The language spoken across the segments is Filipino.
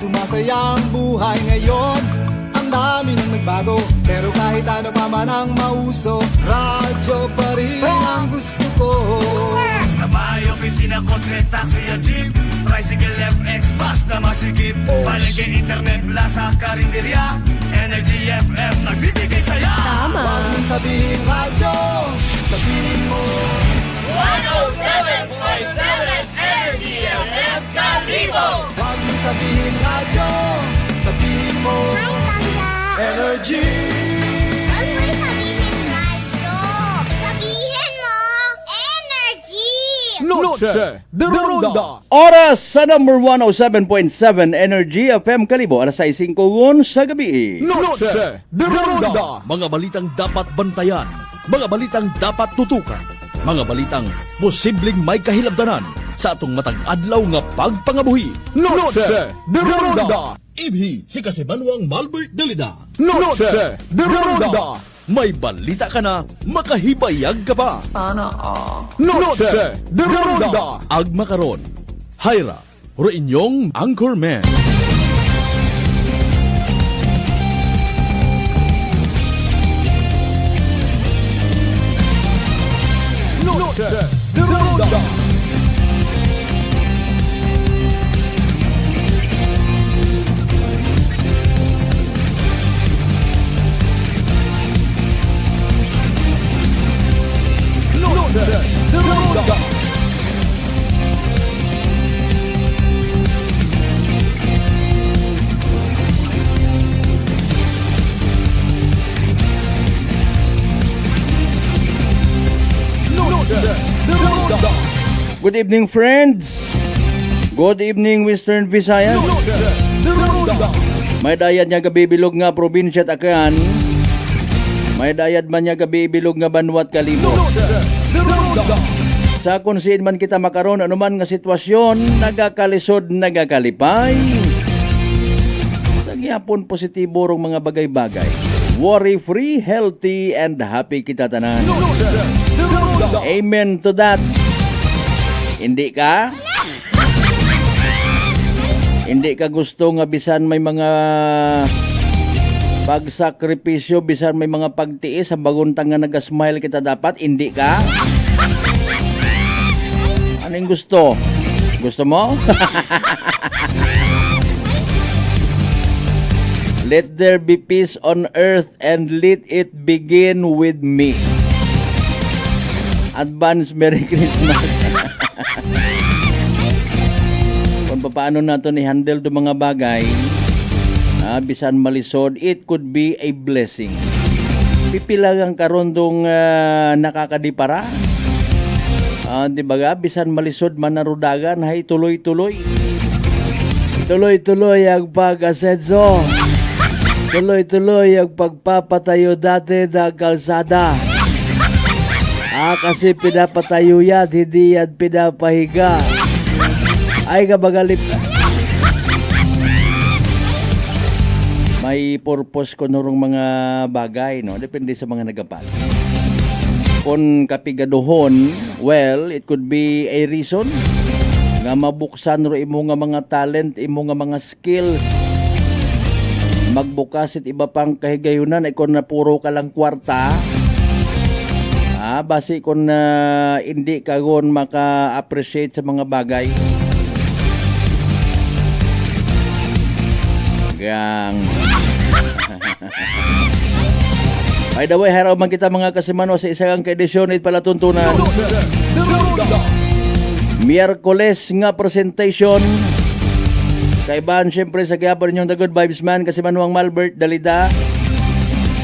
Sumasaya ang buhay ngayon, ang dami nang nagbago. Pero kahit ano pa man ang mauso, radyo pa rin ang gusto ko. Sa bahay, opisina, kotse, taxi o jeep, tricycle, FX, bus na masigip, palengke, internet, plaza, karinderya, Energy FM, nagbibigay saya. Tama. Huwag mong sabihin radyo, sabihin mo 107.7 Energy FM Kalibo! Huwag mong sabihin radyo, sabihin mo Hi, Tanda! Energy. Huwag mo sabihin radyo! Sabihin mo, energy! Noche de Ronda. Oras sa number 107.7 Energy FM Kalibo, alas 6:05 sa gabi. Noche de Ronda. Mga balitang dapat bantayan, mga balitang dapat tutukan, mga balitang posibleng may kahilabdanan sa atong matag adlaw nga pagpangabuhi. Noche de Ronda. Ibhi si Kasimanwang Malbert Dalida. Noche de Ronda. May balita ka na, makahibayag ka pa. Noche de Ronda. Agma karon, Hyra, ro inyong Anchorman. Noche de Ronda. Noche de Ronda. Noche de Ronda. Good evening, friends. Good evening, Western Visayas. Noche de Ronda. May dayad nga gabibilog nga probinsya Takayan. May dayad man nga gabibilog nga Banwat Kalibo. Noche de Ronda. Sa kung siin man kita makaron anuman nga sitwasyon, nagakalisod, nagakalipay. Sa gihapon positibo rong mga bagay-bagay. Worry-free, healthy, and happy kita tanan. Noche de Ronda. Amen to that. Hindi ka? Hindi ka gusto nga bisan may mga pagsakripisyo, bisan may mga pagtiis sa baguntang nga nagasmile kita dapat, hindi ka? Anong gusto? Gusto mo? Let there be peace on earth and let it begin with me. Advance Merry Christmas. Kung paano nato ni handle do mga bagay, bisan malisod, it could be a blessing. Pipilagang karon dong nakakadipara. Di ba ga, bisan malisod manarudagan, hay tuloy-tuloy. Tuloy-tuloy ang pag-asenso. Tuloy-tuloy ang pagpapatayo dati ng kalsada. Kasi pinapatayo yan, hindi yan pinapahiga. Ay kabagalip. May purpose ko nurong mga bagay, no? Depende sa mga nagapat. Kung kapigaduhon, well, it could be a reason nga mabuksan ro imo nga mga talent, imo nga mga skills. Magbukas it iba pang kahigayunan ay kung na puro ka lang kwarta. Basi kung hindi ka gon maka-appreciate sa mga bagay. Gang. By the way, haraw man kita mga kasimano sa isang kaedisyon it pala tuntunan. Noche de Ronda. Miyerkules nga presentation. Kaibahan syempre sa gihapon ninyong The Good Vibes Man, Kasimanwang Malbert Dalida.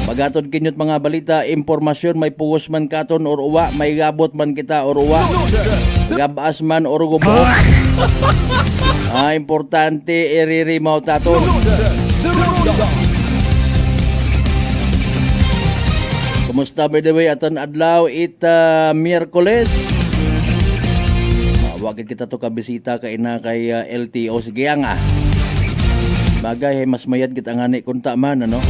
Pagatod kinyot mga balita, impormasyon, may puwos man katon or uwa, may gabot man kita or uwa, gabaas man or gubuhok. Importante iririmaw taton. Kumusta by the way aton adlaw it Miyerkules. Wagid kita to kabisita kay na kay LTO sige nga. Bagay hay mas mayad kita ngani kunta man ano.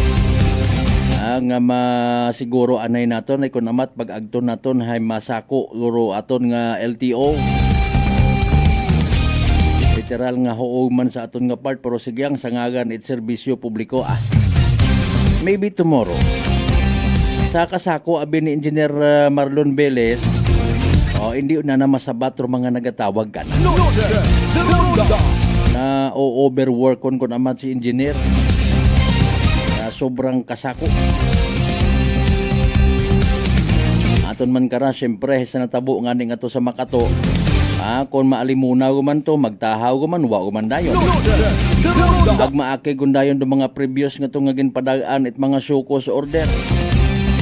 Nga masiguro anay naton ay kun amat pag agton naton hay masako guro aton nga LTO. literal nga huog man sa aton nga part, pero sige ang sangagan it serbisyo publiko. Maybe tomorrow. Sa kasako abi ni Engineer Marlon Velez, hindi na masabat ro mga nagatawag ka na. Na overwork kon amat si engineer. Na sobrang kasako. Aton man kara syempre sa natabo nga ning ato sa Makato. Kung maalimunaw man to, magtahaw man, wa man dayon. Pag maakay gundayon do mga previous nga to nga ginpadaan at mga syuko sa order.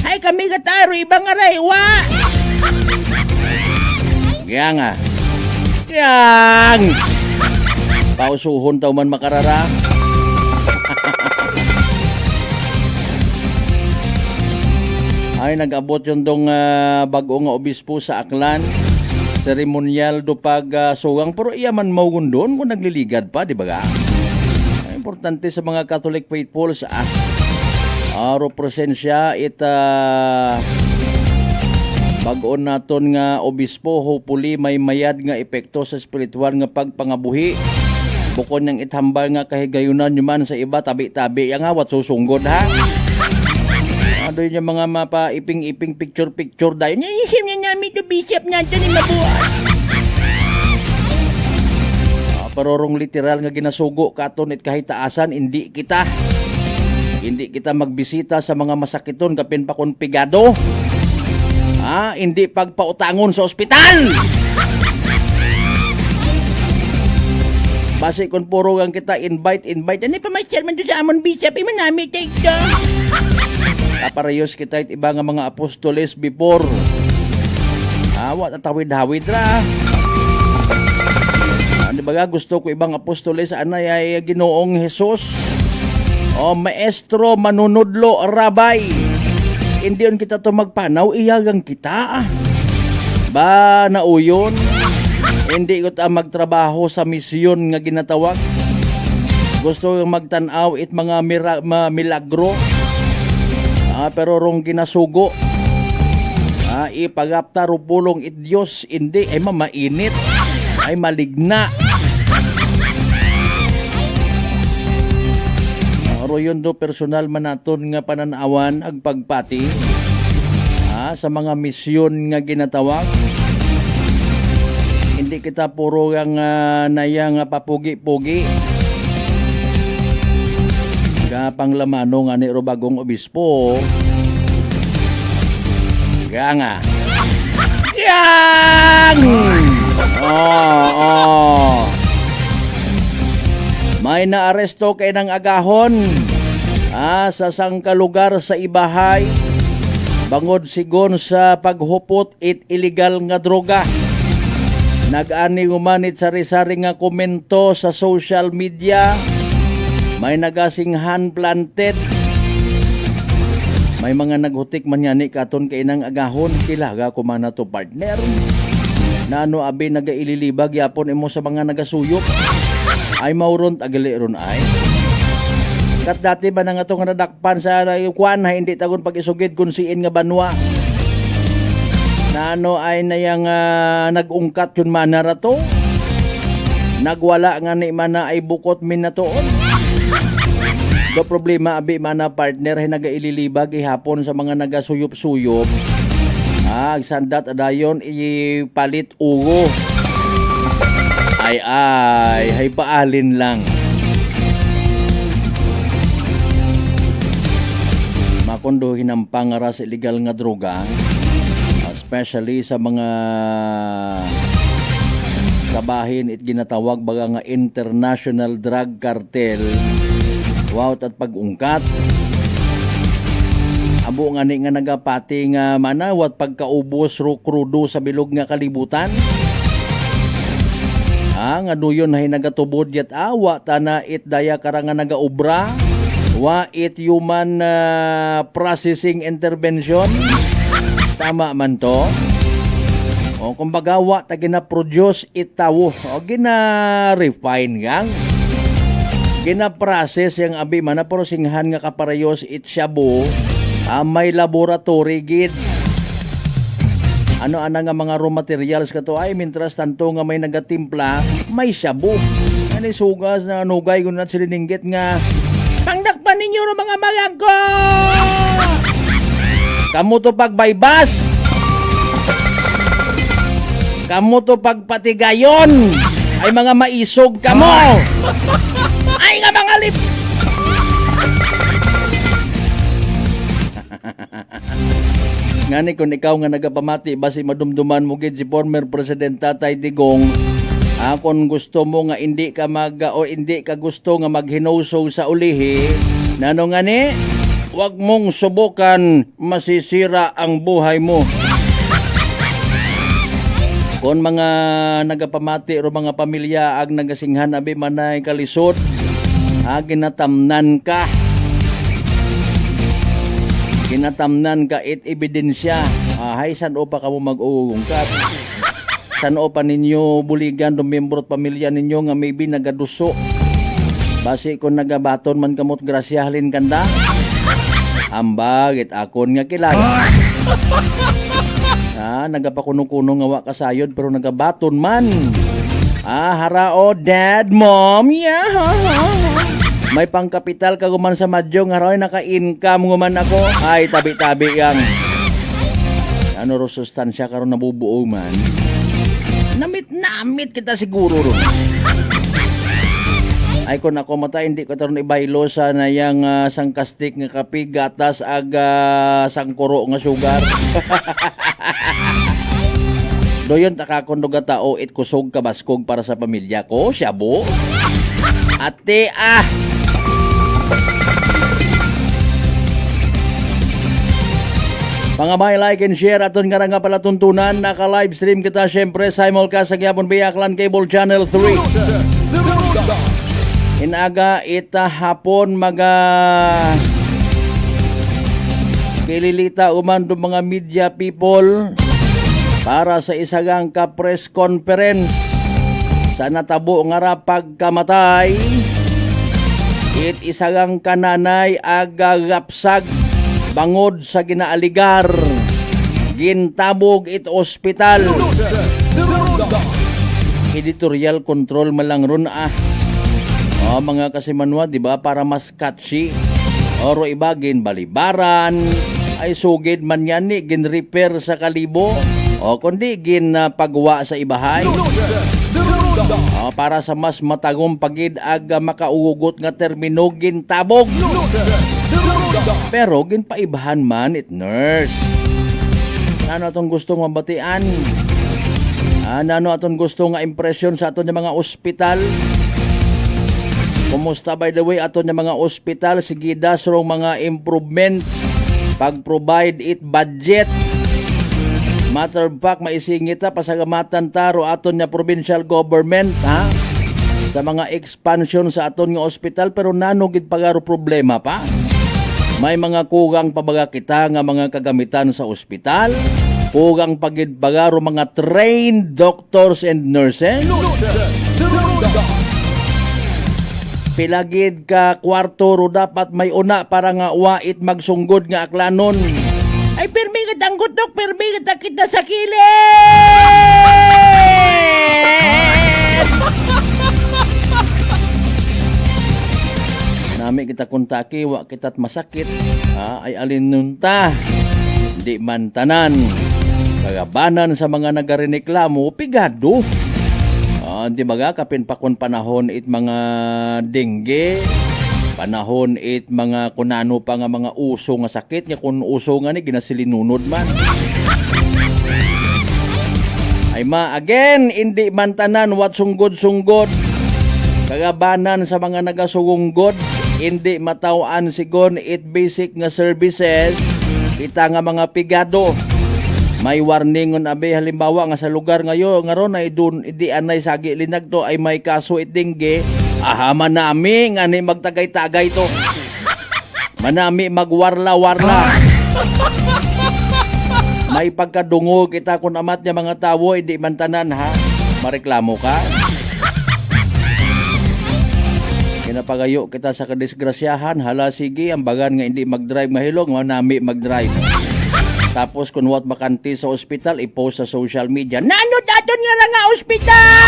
Ay kami kataro ibang aray, wa! Kaya nga. Yang! Pausuhon taw man makarara. Ay nag-abot yun dong bago nga obispo sa Aklan. Seremonyal do pag sugang, pero iya man maugon doon kung nagliligad pa, di ba? Importante sa mga Catholic faithful sa aro presensya bagon naton nga obispo, hopefully may mayad nga epekto sa spiritual nga pagpangabuhi. Bukod niyang itambal nga kahigayunan nyo man sa iba, tabi-tabi yang awat susunggod ha. Ano yung mga mapa-iping-iping picture-picture dahil naisip niya namin ito bishop natin ni mabuhay. Pero rong literal nga ginasugo katon it kahit taasan, hindi kita magbisita sa mga masakiton kapin pa kon pigado. Hindi pagpautangon sa ospital. Base kon puro ang kita invite. Ano pa may chairman doon sa amon bishop? Iman namin take to. Kaparayos kita it iba nga mga apostoles before. Wat atawid-hawid ra. Di ba gusto ko ibang apostoles anay ay Ginoong Hesus. Maestro, manunudlo, rabay. Hindi yun kita to magpanaw, iyagang kita. Ba nauyon? Hindi ko ta magtrabaho sa misyon nga ginatawag. Gusto ko magtanaw it mga milagro. Pero rong ginasugo, ipagapta rupulong it Diyos, hindi, ay mamainit, ay maligna. Yun do personal man naton nga pananawan ag pagpati sa mga misyon nga ginatawag. Hindi kita puro yang nayang papugi-pugi. Panglamano nga ni bagong obispo. Kaya nga. Yang! May naaresto kay ng agahon sa sangkalugar sa Ibahay. Bangod sigon sa paghupot it illegal nga droga. Nag-ani umanit sari-sari nga komento sa social media. May nagasing hand planted. May mga naghutik man yani katon kay nang agahon, kilaga ko man na to partner. Nano abi nagaililibag yapon imo sa mga nagasuyop. Ay mauron agali ron ay. Kat dati ba nang atong nadakpan sa kuan hindi tagon pag isugid kun siin nga banwa. Nano ay nayang nagungkat yun manara to. Nagwala nga ni mana ay bukot min na toon. Do problema abi mana partner ay nagaililibag ihapon sa mga nagasuyop-suyop. Sandat adayon ipalit ugo. Ay paalin lang. Makondo hinampang nga sa illegal nga droga, especially sa mga kabahin it ginatawag baga nga international drug cartel. Wow, at pag-ungkat. Abo nga ni nga nagapati nga manawat pagkaubos ro krudo sa bilog nga kalibutan. Nga duyon ay nagatubod yat awa tana it daya karanga nagaubra. Wa it human processing intervention. Tama man to. Kumbaga wa ta gina-produce it tawo. Gina-refine gang. Gina-process yung abi man na porosinghan nga kaparayos it shabu. May laboratory gid. Ano nga mga raw materials kato ay mintras tanto nga may nagatimpla, may shabu. Ani sugas na nugay ko na siliningget nga pangdakpan ninyo ng mga malag ko. Kamu to pagbaybas. Kamu to pagpatigayon. Ay mga maisog kamo. Ay nga mga lip. Ngani kung ikaw nga nagapamati basi madumduman mo gid si former President Tatay Digong, kung gusto mo nga hindi ka o hindi ka gusto nga maghinusog sa ulihi, nano ngani, wag mong subukan, masisira ang buhay mo. Kung mga nagapamati o mga pamilya ag nagasinghan abi manay kalisod, ginatamnan ka. Ginatamnan ka it ebidensya. Hay san o pa kamo mag-uungkat. San o pa ninyo buligan do membro at pamilya ninyo nga maybe nagaduso. Basi kung nagabaton man kamot grasyahalin kanda. Ambag it akon nga kilala. Nagapakuno-kuno nga wa kasayod pero nagabaton man. Harao dad mom. Yeah. May pangkapital ka guman sa madyo nga raw naka-income guman ako. Ay tabi-tabi yang. Ano ro sustansya karon nabubuo man. Namit kita siguro ro. Ay kung ako matay hindi ko taron ibaylo sa nayang sangkastik nga kape gatas ag sangkuro nga sugar. Doyon takakondo ga tao it kusog kabaskog para sa pamilya ko, syabo. Ate Pangabay, like and share aton nga nga pala tuntunan. Naka-live stream kita syempre simulcast sa Gyapon Biaklan Cable Channel 3. Inaga ita hapon kililita uman do mga media people para sa isagang ka-press conference sa natabo nga ra pagkamatay. It isagang kananay agagapsag bangod sa ginaaligar. Gintabog it ospital. Editorial control malang ron mga kasimanwa, di ba? Para mas catchy. Oro ibagin balibaran. Ay sugid man yan ni gin-repair sa kalibo. O kundi pagwa sa ibahay. Para sa mas matagong pagid aga makaugugot nga termino gintabog. Pero ginpaibahan man it nurse. Ano atong gusto nga batian? Ano atong gusto nga impresyon sa aton mga ospital? Kumusta by the way aton mga ospital? Sige dasrong mga improvement pag-provide it budget. Matter of fact, maisingit pasagamatan taro aton nga provincial government sa mga expansion sa aton nga ospital pero nanugid pagaro problema pa. May mga kugang pabaga kita nga mga kagamitan sa ospital, kugang pagid pagaro mga trained doctors and nurses. Pilagid ka kwarto ro dapat may una para nga wait magsunggod nga aklanon. Ay, permi ka tanggot, dok. Permi ka takit na sa kilid. Nami kita kuntaki, wa kita't masakit. Ay alin nun ta. Di man tanan. Kagabanan sa mga nagarineklamo, pigado. Di baga, kapin pa kun panahon it mga dengue. Panahon it mga kunano pa nga mga uso nga sakit nya kun uso nga ni ginasilinunod man. Ay again hindi man tanan what sunggod kagabanan sa mga nagasugungod hindi matawan sigon it basic nga services kita nga mga pigado. May warning on abe halimbawa nga sa lugar ngayon ngaron ay dun idi anay sagi linag to ay may kaso it dengue. Manami nga ni magtagay-tagay to. Manami magwarla-warla. May pagkadungo kita kung amat niya mga tawo, hindi man tanan mareklamo ka. Kinapagayo kita sa kadisgrasyahan, hala sige, ang bagan nga hindi mag-drive mahilong, manami mag-drive. Tapos kung wat bakante sa ospital, i-post sa social media, nano daton nga lang nga ospital!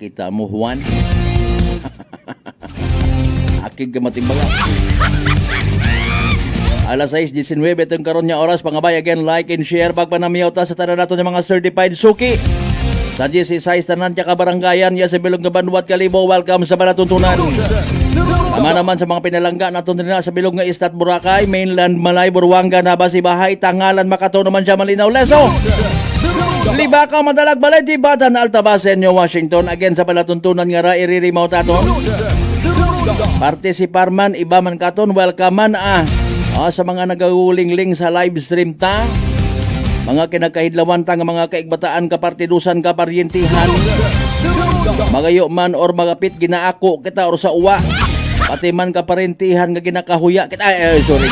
Kita mo, Juan. Akig ka matimbaga. Alas 6:19 itong karon niya oras. Pangabay again, like and share. Pagpanamiyaw ta sa tanan nato ng mga certified suki. Sa GC6 tanan niya kabaranggayan ya sa Bilog nga Banwat Kalibo. Welcome sa Balatuntunan. Tama naman sa mga pinalangga nato din na sa Bilog nga Istat Boracay, Mainland Malay, Buruanga, Nabasi, Bahay, Tangalan, Makato naman siya Malinaw, Leso. Libaka, Madalag, Balay, Tibatan, Altabasen, New Washington. Again sa Balatuntunan nga ra iririmaw taton. Partisipar man, iba man katon, welcome man sa mga nagaguling-ling sa live stream ta. Mga kinagkahidlawan ta nga mga kaigbataan, kapartidusan, kaparyentihan. Magayo man or magapit ginaako kita or sa uwa. Pati man kaparentihan nga ginakahuya kita. Sorry.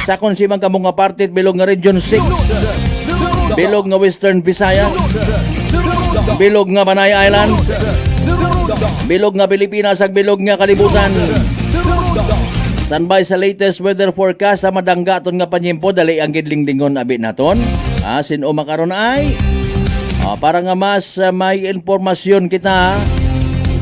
Sa konsiman ka mga partit bilog nga Region 6. Bilog nga Western Visayas. Bilog nga Panay Island. Bilog nga Pilipinas ag bilog nga kalibutan. Standby sa latest weather forecast sa madanggaton nga panyempo dali ang gidlingdingon abi naton. Sino makaron ay para nga mas may informasyon kita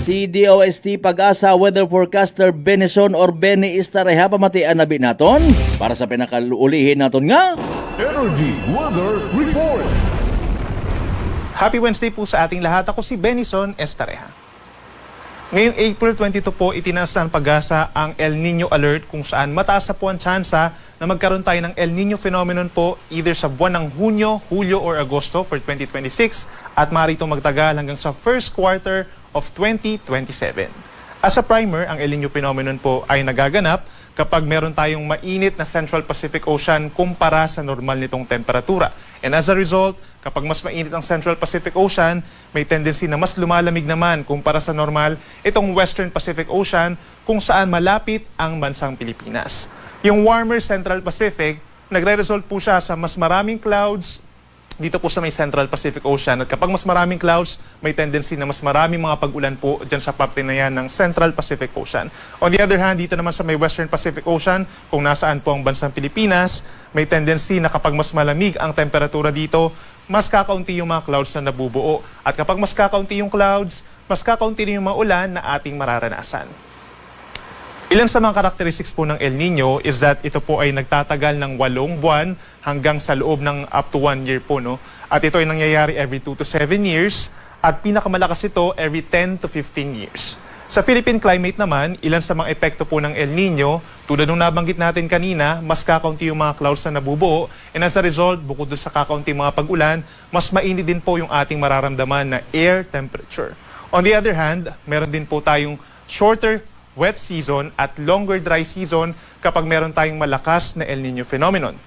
si DOST Pag-asa weather forecaster Benison or Benny Istareha pamatian abi naton para sa pinakalulihin naton nga Energy Weather Report. Happy Wednesday po sa ating lahat. Ako si Benison Estareha. Ngayong April 22 po, itinaas ng Pag-asa ang El Nino Alert kung saan mataas na po ang tsansa na magkaroon tayo ng El Nino phenomenon po either sa buwan ng Hunyo, Hulyo or Agosto for 2026 at maaari itong magtagal hanggang sa first quarter of 2027. As a primer, ang El Nino phenomenon po ay nagaganap kapag meron tayong mainit na Central Pacific Ocean kumpara sa normal nitong temperatura. And as a result, kapag mas mainit ang Central Pacific Ocean, may tendency na mas lumalamig naman kumpara sa normal itong Western Pacific Ocean kung saan malapit ang bansang Pilipinas. Yung warmer Central Pacific, nagre-result po siya sa mas maraming clouds dito po sa may Central Pacific Ocean. At kapag mas maraming clouds, may tendency na mas maraming mga pag-ulan po dyan sa parte na yan ng Central Pacific Ocean. On the other hand, dito naman sa may Western Pacific Ocean, kung nasaan po ang bansang Pilipinas, may tendency na kapag mas malamig ang temperatura dito, mas kakaunti yung mga clouds na nabubuo. At kapag mas kakaunti yung clouds, mas kakaunti rin yung mga ulan na ating mararanasan. Ilan sa mga characteristics po ng El Nino is that ito po ay nagtatagal ng 8 buwan hanggang sa loob ng up to 1 year po. No? At ito ay nangyayari every 2 to 7 years at pinakamalakas ito every 10 to 15 years. Sa Philippine climate naman, ilan sa mga epekto po ng El Nino, tulad nung nabanggit natin kanina, mas kakaunti yung mga clouds na nabubuo and as a result, bukod sa kakaunti mga pag-ulan, mas mainit din po yung ating mararamdaman na air temperature. On the other hand, meron din po tayong shorter wet season at longer dry season kapag meron tayong malakas na El Nino phenomenon.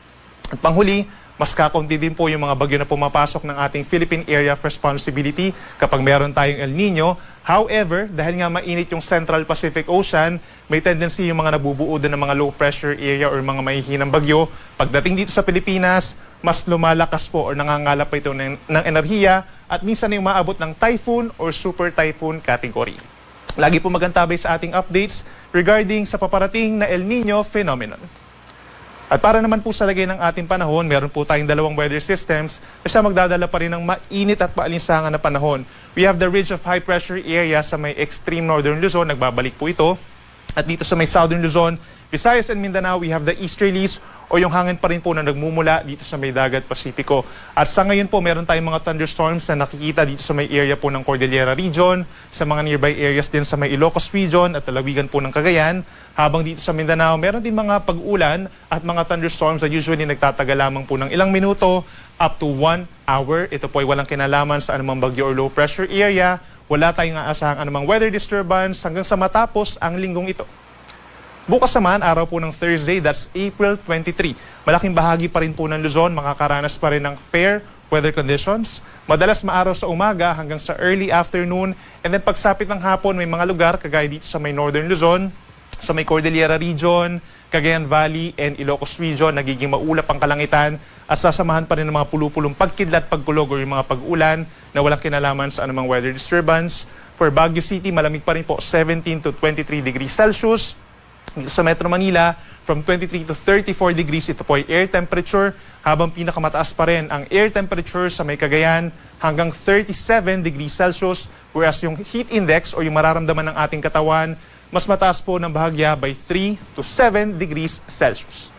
At panghuli, mas kakaunti din po yung mga bagyo na pumapasok ng ating Philippine Area of Responsibility kapag meron tayong El Nino. However, dahil nga mainit yung Central Pacific Ocean, may tendency yung mga nabubuo doon ng mga low pressure area or mga mahihinang bagyo. Pagdating dito sa Pilipinas, mas lumalakas po or nangangalap pa ito ng enerhiya at minsan ay umaabot ng typhoon or super typhoon category. Lagi po magantabay sa ating updates regarding sa paparating na El Nino phenomenon. At para naman po sa lagay ng ating panahon, meron po tayong dalawang weather systems na siya magdadala pa rin ng mainit at maalinsangan na panahon. We have the ridge of high pressure area sa may extreme northern Luzon, nagbabalik po ito. At dito sa may southern Luzon, Visayas and Mindanao, we have the easterlies o yung hangin pa rin po na nagmumula dito sa may dagat Pasipiko. At sa ngayon po, meron tayong mga thunderstorms na nakikita dito sa may area po ng Cordillera region, sa mga nearby areas din sa may Ilocos region at lalawigan po ng Cagayan. Habang dito sa Mindanao, meron din mga pag-ulan at mga thunderstorms na usually nagtatagal lamang po ng ilang minuto up to 1 hour. Ito po ay walang kinalaman sa anumang bagyo or low pressure area. Wala tayong aasahang anumang weather disturbance hanggang sa matapos ang linggong ito. Bukas naman, araw po ng Thursday, that's April 23. Malaking bahagi pa rin po ng Luzon, makakaranas pa rin ng fair weather conditions. Madalas maaraw sa umaga hanggang sa early afternoon. And then pagsapit ng hapon, may mga lugar, kagaya dito sa may Northern Luzon, sa may Cordillera region, Cagayan Valley, and Ilocos region, nagiging maulap ang kalangitan at sasamahan pa rin ng mga pulupulong pagkidlat, pagkulog o yung mga pag-ulan na walang kinalaman sa anumang weather disturbance. For Baguio City, malamig pa rin po 17 to 23 degrees Celsius. Sa Metro Manila, from 23 to 34 degrees, ito po ay air temperature. habang pinakamataas pa rin ang air temperature sa may Cagayan hanggang 37 degrees Celsius, whereas yung heat index o yung mararamdaman ng ating katawan, mas mataas po ng bahagya by 3 to 7 degrees Celsius.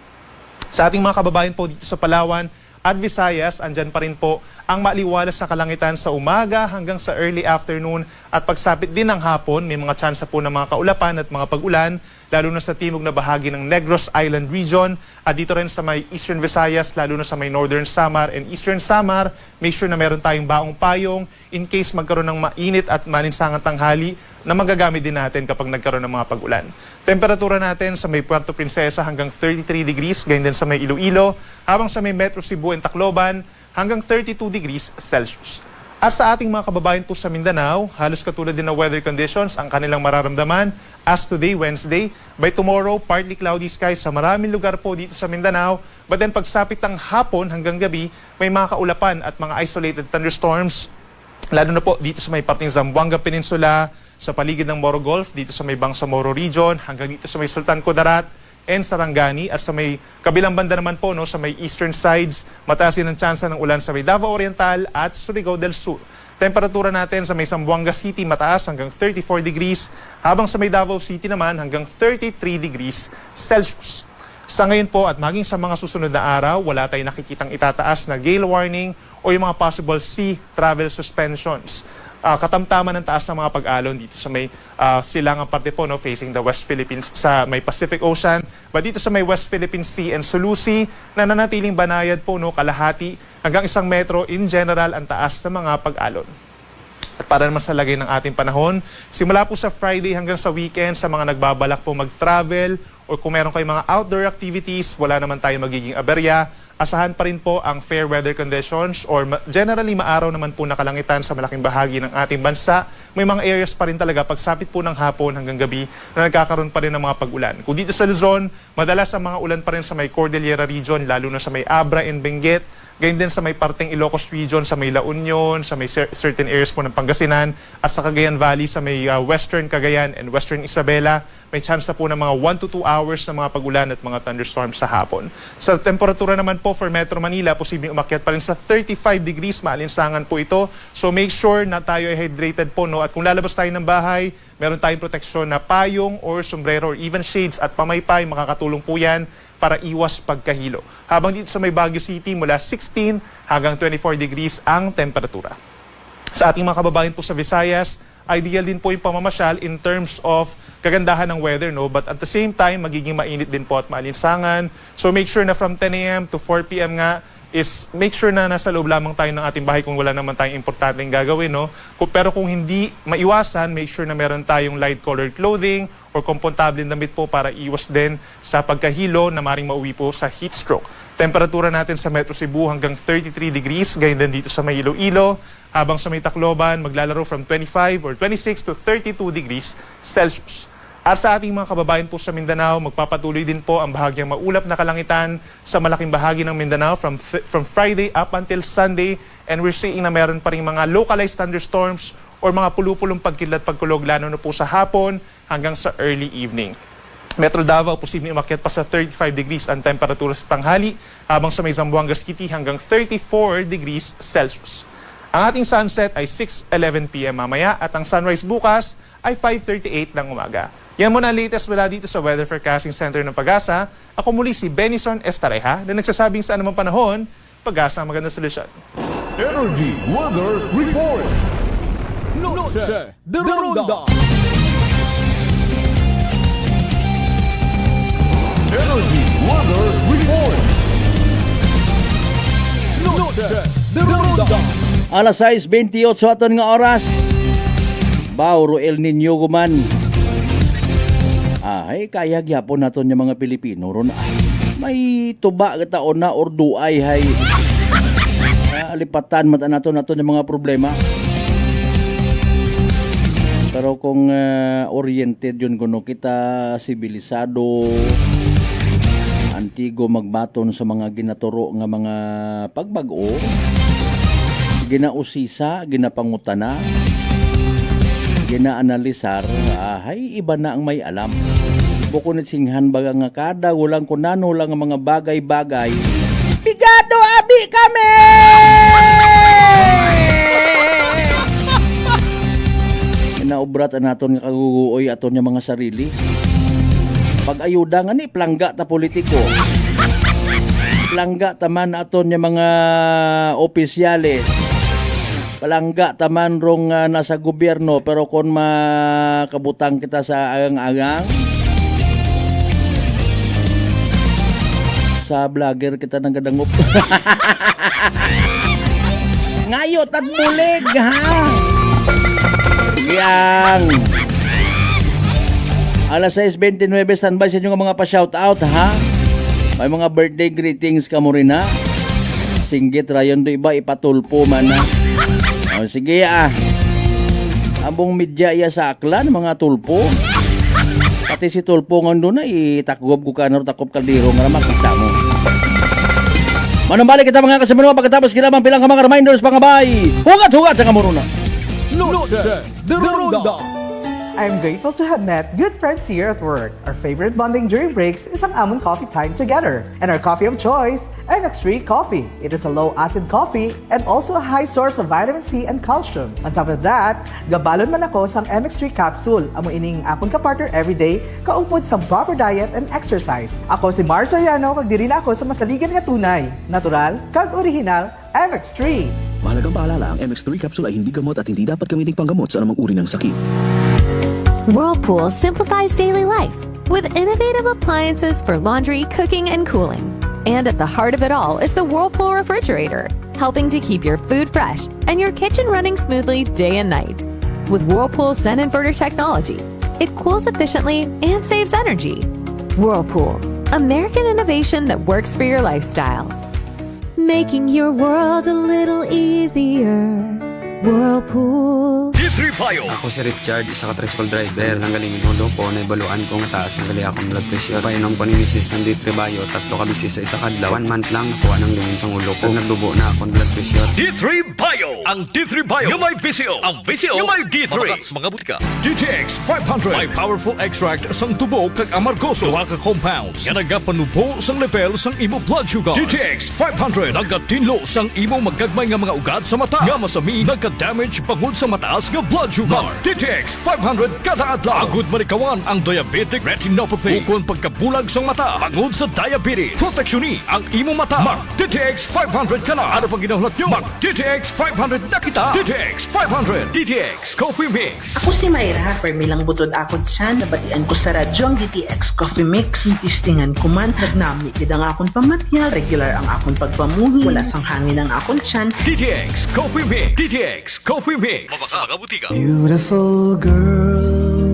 Sa ating mga kababayan po dito sa Palawan at Visayas, andyan pa rin po ang maliwalas na kalangitan sa umaga hanggang sa early afternoon at pagsapit din ng hapon, may mga tsansa po ng mga kaulapan at mga pag-ulan, lalo na sa timog na bahagi ng Negros Island region at dito rin sa may Eastern Visayas, lalo na sa may Northern Samar and Eastern Samar. Make sure na meron tayong baong payong in case magkaroon ng mainit at malinsangang tanghali na magagamit din natin kapag nagkaroon ng mga pag-ulan. Temperatura natin sa may Puerto Princesa hanggang 33 degrees, ganyan din sa may Iloilo, habang sa may Metro Cebu and Tacloban hanggang 32 degrees Celsius. At sa ating mga kababayan po sa Mindanao, halos katulad din ng weather conditions ang kanilang mararamdaman as today, Wednesday. By tomorrow, partly cloudy skies sa maraming lugar po dito sa Mindanao. But then pagsapit ng hapon hanggang gabi, may mga kaulapan at mga isolated thunderstorms. Lalo na po dito sa may parteng Zamboanga Peninsula, sa paligid ng Moro Gulf, dito sa may Bangsamoro region, hanggang dito sa may Sultan Kudarat and Sarangani. At sa may kabilang banda naman po, no, sa may eastern sides, mataas din ang tsansa ng ulan sa may Davao Oriental at Surigao del Sur. Temperatura natin sa may Zamboanga City mataas hanggang 34 degrees, habang sa may Davao City naman hanggang 33 degrees Celsius. Sa ngayon po at maging sa mga susunod na araw, wala tayong nakikitang itataas na gale warning o yung mga possible sea travel suspensions. Katamtaman ng taas ng mga pag-alon dito sa may silangang parte po, no, facing the West Philippines sa may Pacific Ocean. But dito sa may West Philippine Sea and Sulusi, nananatiling banayad po, no, kalahati hanggang 1 metro in general ang taas ng mga pag-alon. At para naman sa lagay ng ating panahon, simula po sa Friday hanggang sa weekend, sa mga nagbabalak po mag-travel o kung meron kayong mga outdoor activities, wala naman tayo magiging aberya. Asahan pa rin po ang fair weather conditions or generally maaraw naman po na kalangitan sa malaking bahagi ng ating bansa. May mga areas pa rin talaga pagsapit po ng hapon hanggang gabi na nagkakaroon pa rin ng mga pag-ulan. Kung dito sa Luzon, madalas ang mga ulan pa rin sa may Cordillera region, lalo na sa may Abra and Benguet. Ganyan din sa may parteng Ilocos region, sa may La Union, sa may certain areas po ng Pangasinan, at sa Cagayan Valley, sa may Western Cagayan and Western Isabela, may chance na po ng mga 1 to 2 hours na mga pag-ulan at mga thunderstorms sa hapon. Sa temperatura naman po for Metro Manila, posibleng umakyat pa rin sa 35 degrees, maalinsangan po ito. So make sure na tayo ay hydrated po, no? At kung lalabas tayo ng bahay, meron tayong proteksyon na payong or sombrero or even shades at pamaypay, makakatulong po yan para iwas pagkahilo. Habang dito sa may Baguio City, mula 16 hanggang 24 degrees ang temperatura. Sa ating mga kababayan po sa Visayas, ideal din po yung pamamasyal in terms of kagandahan ng weather, no? But at the same time, magiging mainit din po at maalinsangan. So make sure na from 10 a.m. to 4 p.m. nga is make sure na nasa loob lamang tayo ng ating bahay kung wala naman tayong importanteng gagawin, no? Pero kung hindi maiwasan, make sure na meron tayong light-colored clothing or komportableng damit po para iwas din sa pagkahilo na maring mauwi po sa heat stroke. Temperatura natin sa Metro Cebu hanggang 33 degrees, ganyan din dito sa may Iloilo, habang sa may Tacloban maglalaro from 25 or 26 to 32 degrees Celsius. At sa ating mga kababayan po sa Mindanao, magpapatuloy din po ang bahagyang maulap na kalangitan sa malaking bahagi ng Mindanao from Friday up until Sunday, and we're seeing na meron pa rin mga localized thunderstorms or mga pulupulong pagkidlat pagkulog lalo na po sa hapon hanggang sa early evening. Metro Davao, posibleng umakyat pa sa 35 degrees ang temperatura sa tanghali, habang sa may Zamboanga City hanggang 34 degrees Celsius. Ang ating sunset ay 6:11 p.m. mamaya at ang sunrise bukas ay 5:38 ng umaga. Yan muna ang latest mula dito sa Weather Forecasting Center ng Pag-asa. Ako muli si Benison Estareja na nagsasabing sa anumang panahon, Pag-asa ang magandang solusyon. Energy Weather Report. Noche de Ronda. Energy Weather Report. Noche de Ronda. Alas 6:28 aton nga oras. Bauro El Nino guman. Ay, kaya gyapon naton yung mga Pilipino ron. Ay, may tuba taon na or duay hay. Alipatan mata naton yung mga problema. Pero kung oriented yun kuno kita, sibilisado, antigo magbaton sa mga ginaturo nga mga pagbago, ginausisa, ginapangutana, ginaanalisar, ay iba na ang may alam. Bukod singhan baga nga kada, walang kunano lang ang mga bagay-bagay. Bigado kami! Naubrat naton nga kaguguoy aton nga mga sarili. Pag-ayuda nga ni plangga ta politiko. Plangga taman aton nga mga opisyales. Palangga taman rong nasa gobyerno pero kon makabutang kita sa agang-agang sa vlogger kita nang gadangup. Ngayot at bulig ha. Yang alas 6:29 standby sa inyo nga mga pa-shoutout ha. May mga birthday greetings ka mo rin ha. Singgit rayon do iba ipatulpo man ha. O sige Ambong media iya sa aklan mga tulpo. Pati si tulpo nga doon na itakgob ko kanor takop kaldero nga makita mo. Manambalik kita mga kasamanwa pagkatapos kilamang bilang ka mga reminders pangabay. Hugat-hugat sa kamuruna. Noche de Ronda. I'm grateful to have met good friends here at work. Our favorite bonding during breaks is ang amon coffee time together. And our coffee of choice, MX3 Coffee. It is a low-acid coffee and also a high source of vitamin C and calcium. On top of that, gabalon man ako sang MX3 capsule. Amo ining akong kapartner everyday, kaupod sa proper diet and exercise. Ako si Mars Soriano, kag diri na ako sa masaligan nga tunay, natural, kag original, MX3. Mahalagang paalala, ang MX3 capsule ay hindi gamot at hindi dapat gamiting panggamot sa anumang uri ng sakit. Whirlpool simplifies daily life with innovative appliances for laundry, cooking, and cooling. And at the heart of it all is the Whirlpool refrigerator, helping to keep your food fresh and your kitchen running smoothly day and night. With Whirlpool Sun inverter technology, it cools efficiently and saves energy. Whirlpool, American innovation that works for your lifestyle. Making your world a little easier. Whirlpool. D3 Bio. Ako si Richard, isa ka tricycle driver. Nanggaling inulo ko, naibaluan ko nga taas, nagali akong blood pressure. Painom ko ni Mrs. ng D3 Bio, 3 ka bisis sa isa kadlaw. 1 month lang, nakuha ng lingin sa ulo ko. Nagdubo na akong blood pressure. D3 Bio. Ang D3 Bio yung may VCO. Ang VCO yung may D3. Mamakas mga butika. DTX 500. May powerful extract sang tubo kag amargoso. Duha ka compounds. Nga nagapanubo sang level sang imo blood sugar. DTX 500. Nagatinlo sang imo magagmay nga mga ugat sa mata. Nga masami nagka-damage pangod sa mataas nga blood sugar. DTX 500 kada adlaw. Agud manikawan ang diabetic retinopathy. Ukon pagkabulag sang mata pangod sa diabetes. Proteksyon ni ang imo mata. Mag DTX 500 kana. Ano pang ginahulot nyo? Mag DTX 500 na kita. DTX 500. DTX Coffee Mix. Ako si Mayra. Permilang butod ako dyan. Nabatian ko sa radyo ang DTX Coffee Mix. Tistingan ko man. Nagnami kidang akong pamatya. Regular ang akong pagpamuhi. Wala sang hangin ang akong tiyan. DTX Coffee Mix. DTX Coffee Mix. Mabaka mga butika. Beautiful girl.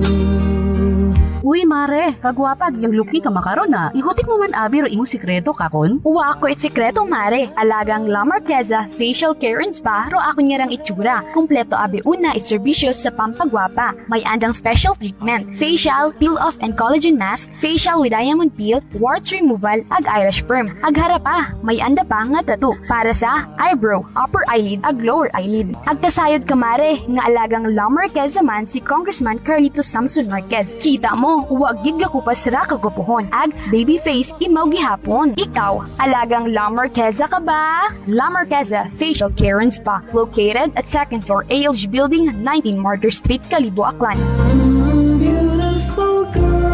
Uy, mare, kagwapag yung luki ka makaron na. Igutik mo man abi ro imong sikreto kakon. Uwa ako it sikreto, mare. Alagang La Marqueza Facial Care and Spa ro ako niyarang itsura. Kompleto abi una it serbisyos sa pampagwapa. May andang special treatment. Facial, peel-off and collagen mask, facial with diamond peel, warts removal, ag eyelash perm. Ag harapa, may anda pa nga tattoo para sa eyebrow, upper eyelid, ag lower eyelid. Ag kasayod ka, mare, nga alagang La Marqueza man si Congressman Carlito Samson Marquez. Kita mo, huwag gid ka kupas ra kagupuhon. Ag baby face imaw gihapon. Ikaw, alagang La Marqueza ka ba? La Marqueza Facial Care and Spa, located at 2nd floor ALG Building, 19 Martyr Street, Kalibo, Aklan. Beautiful girl.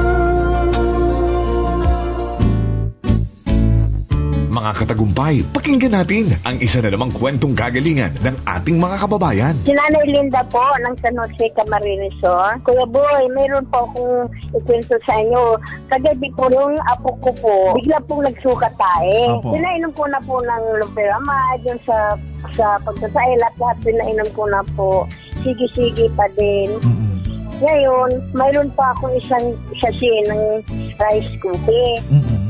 Mga katagumpay, pakinggan natin ang isa na namang kwentong gagalingan ng ating mga kababayan. Si Nanay Linda po ng San Jose Camarines Sur. Kuya Boy, mayroon po akong ikwento sa inyo. Kagabi po yung apo ko po, bigla pong nagsukat tayo. Pinainom ko na po ng Loperamide, yung sa pagsasail at lahat pinainom ko na po. Sige-sige pa din. Ngayon, mayroon pa akong isang sachet ng rice cookie.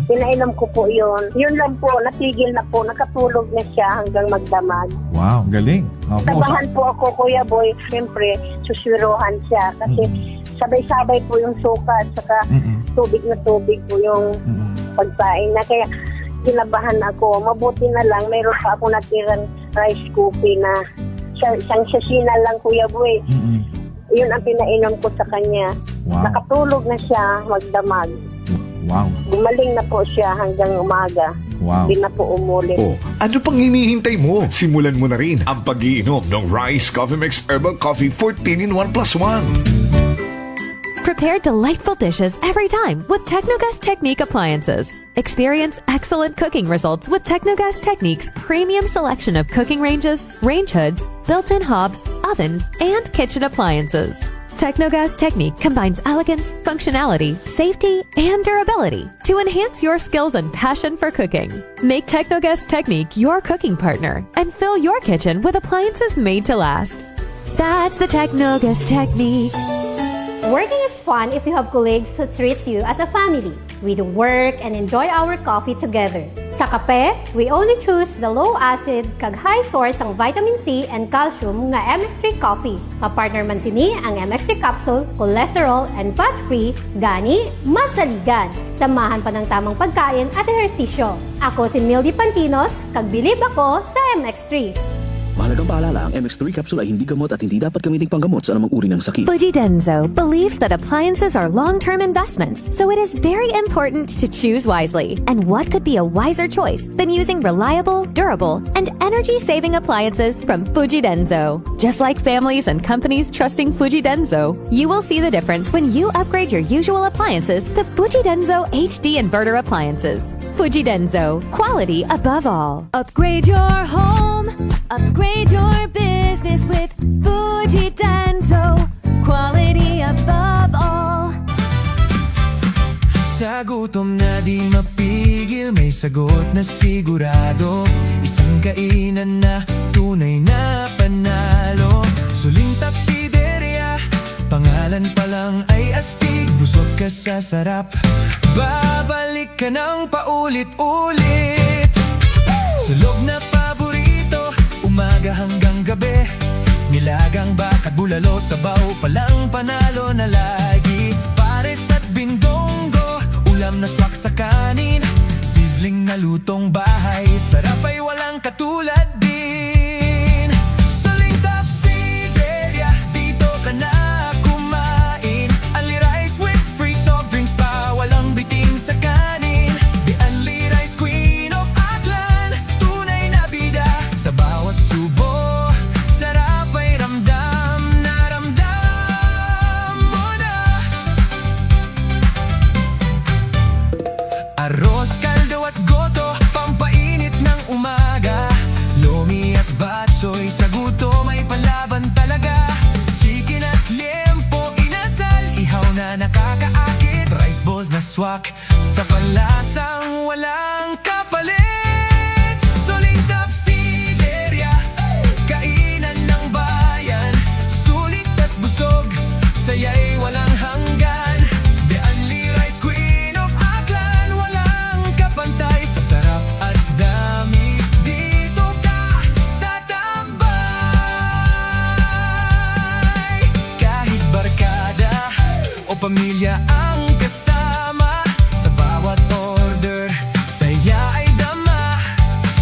Pinainom ko po yun. Yun lang po, natigil na po. Nakatulog na siya hanggang magdamag. Wow, galing. Tabahan po ako, Kuya Boy. Siyempre, suswiruhan siya. Kasi sabay-sabay po yung suka at saka tubig na tubig po yung pagkain na. Kaya kinabahan ako. Mabuti na lang, mayroon pa ako natirang rice cookie na isang sasina lang, Kuya Boy. Yun ang pinainom ko sa kanya. Wow. Nakatulog na siya magdamag. Wow. Gumaling na po siya hanggang umaga. Wow. Hindi na po umulit. Oh, ano pang hinihintay mo? Simulan mo na rin ang pag-iinom ng Rice Coffee Mix Herbal Coffee 14-in-1 + 1. Prepare delightful dishes every time with Technogas Technique appliances. Experience excellent cooking results with Technogas Technique's premium selection of cooking ranges, range hoods, built-in hobs, ovens, and kitchen appliances. Technogas Technique combines elegance, functionality, safety, and durability to enhance your skills and passion for cooking. Make Technogas Technique your cooking partner and fill your kitchen with appliances made to last. That's the Technogas Technique. Working is fun if you have colleagues who treats you as a family. We do work and enjoy our coffee together. Sa kape, we only choose the low-acid kag high source ang vitamin C and calcium nga MX3 coffee. Kapartner man sini ang MX3 capsule, cholesterol and fat-free, gani, masaligan. Samahan pa ng tamang pagkain at ehersisyo. Ako si Mildy Pantinos, kag bilib ako sa MX3. Mahalagang paalala, ang MX3 capsule ay hindi gamot at hindi dapat gamiting panggamot sa anumang uri ng sakit. Fujidenzo believes that appliances are long-term investments, so it is very important to choose wisely. And what could be a wiser choice than using reliable, durable, and energy-saving appliances from Fujidenzo? Just like families and companies trusting Fujidenzo, you will see the difference when you upgrade your usual appliances to Fujidenzo HD inverter appliances. Fujidenzo, quality above all. Upgrade your home, upgrade your business with Fujidenzo, quality above all. Sa gutom na di mapigil, may sagot na sigurado. Isang kainan na tunay na panalo. Suling Tapsideria, pangalan pa lang ay astig. Busog ka sa sarap, babalik ka ng paulit-ulit. Sulog na paborito, umaga hanggang gabi. Nilagang bakat bulalo, sabaw palang panalo na lagi. Pares at bindonggo, ulam na swak sa kanin. Sizzling na lutong bahay, sarap ay walang katulad din. Suling Tapsideria, dito ka na kumain. Only rice with free soft drinks pa, walang biting sa kanin. The only rice queen of Aklan, tunay na bida. Sa bawat subo, sarap ay ramdam na ramdam mo na. Arroz, kaldo at goto, pampainit ng umaga. Lomi at batchoy, sa gutom ay palaban talaga. Chicken at liempo, inasal, ihaw na nakakaakit. Rice balls na swak, sa panlasang walang kapalit. Suling Tapsideria, kainan ng bayan. Sulit at busog, saya'y walang hanggan. The only rice queen of Aklan, walang kapantay. Sa sarap at dami, dito ka tatambay. Kahit barkada o pamilya ang kasama, sa bawat order, saya ay dama.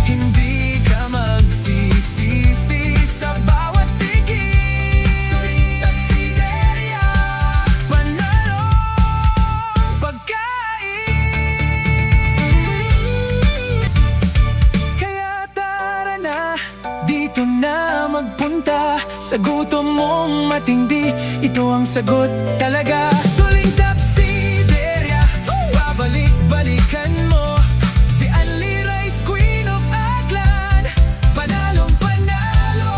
Hindi ka magsisisi sa bawat tigil. Suling Tapsideria, panalo pagkain. Kaya tara na, dito na magpunta. Sa gutom mong matindi, ito ang sagot talaga. Suling Tapsideria, babalik-balikan mo. The only rice queen of Aklan, panalong panalo.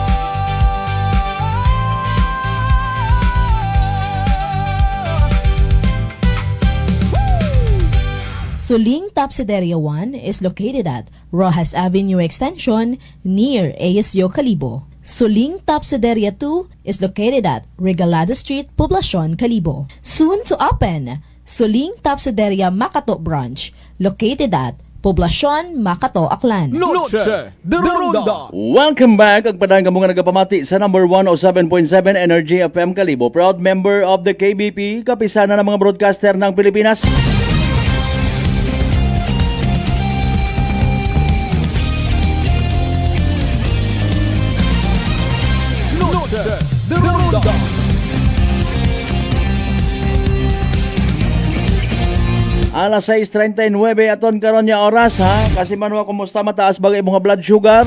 Suling Tapsideria 1 is located at Rojas Avenue Extension near ASU Calibo. Suling Tapsideria 2 is located at Regalado Street, Poblacion, Calibo. Soon to open, Suling Tapsideria Makato Branch, located at Poblacion, Makato, Aklan. Noche de Ronda. Welcome back. Ang padang mo nga nagapamati sa number 107.7 Energy FM Calibo. Proud member of the KBP, kapisana ng mga broadcaster ng Pilipinas. Noche de Ronda. Alas 6:39 aton karon nya oras ha. Kasi manwa kumusta mataas ba imong blood sugar?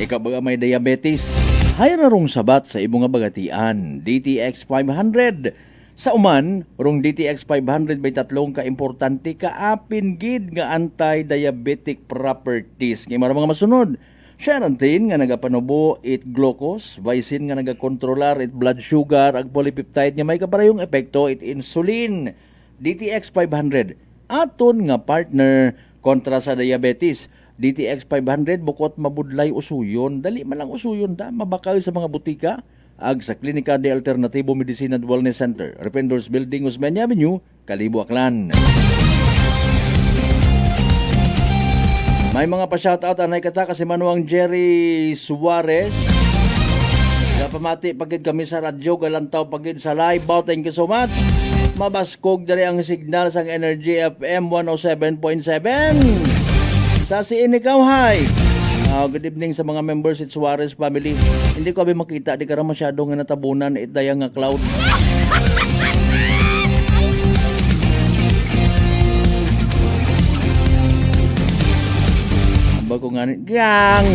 Ikaw ba may diabetes? Hay rarong sabat sa imong bagatian. DTX 500 sa uman, rong DTX 500 may tatlong ka importante kaapin gid nga anti-diabetic properties. Kay mga masunod, Charantin nga nagapanubo it glucose, Vicin nga nagakontrolar it blood sugar, ag polypeptide nga may kaparehong epekto it insulin. DTX 500 aton nga partner kontra sa diabetes. DTX 500 bukod mabudlay usuyon, dali man lang usuyon da, mabakal sa mga butika, ag sa Klinika de Alternativo Medicina and Wellness Center, Rependors Building, Osmeña Avenue, Kalibo, Aklan. May mga pa-shoutout anay kata kasi manuang Jerry Suarez. Pamati pagid kami sa radyo, galantaw pagid sa live. Thank you so much. Mabaskog dali ang signal sang Energy FM 107.7. Sa ikaw, hi. Good evening sa mga members at Suarez family. Hindi ko abi makita, di ka masyado nga natabunan it dayang nga cloud. Bago nga ni Gang!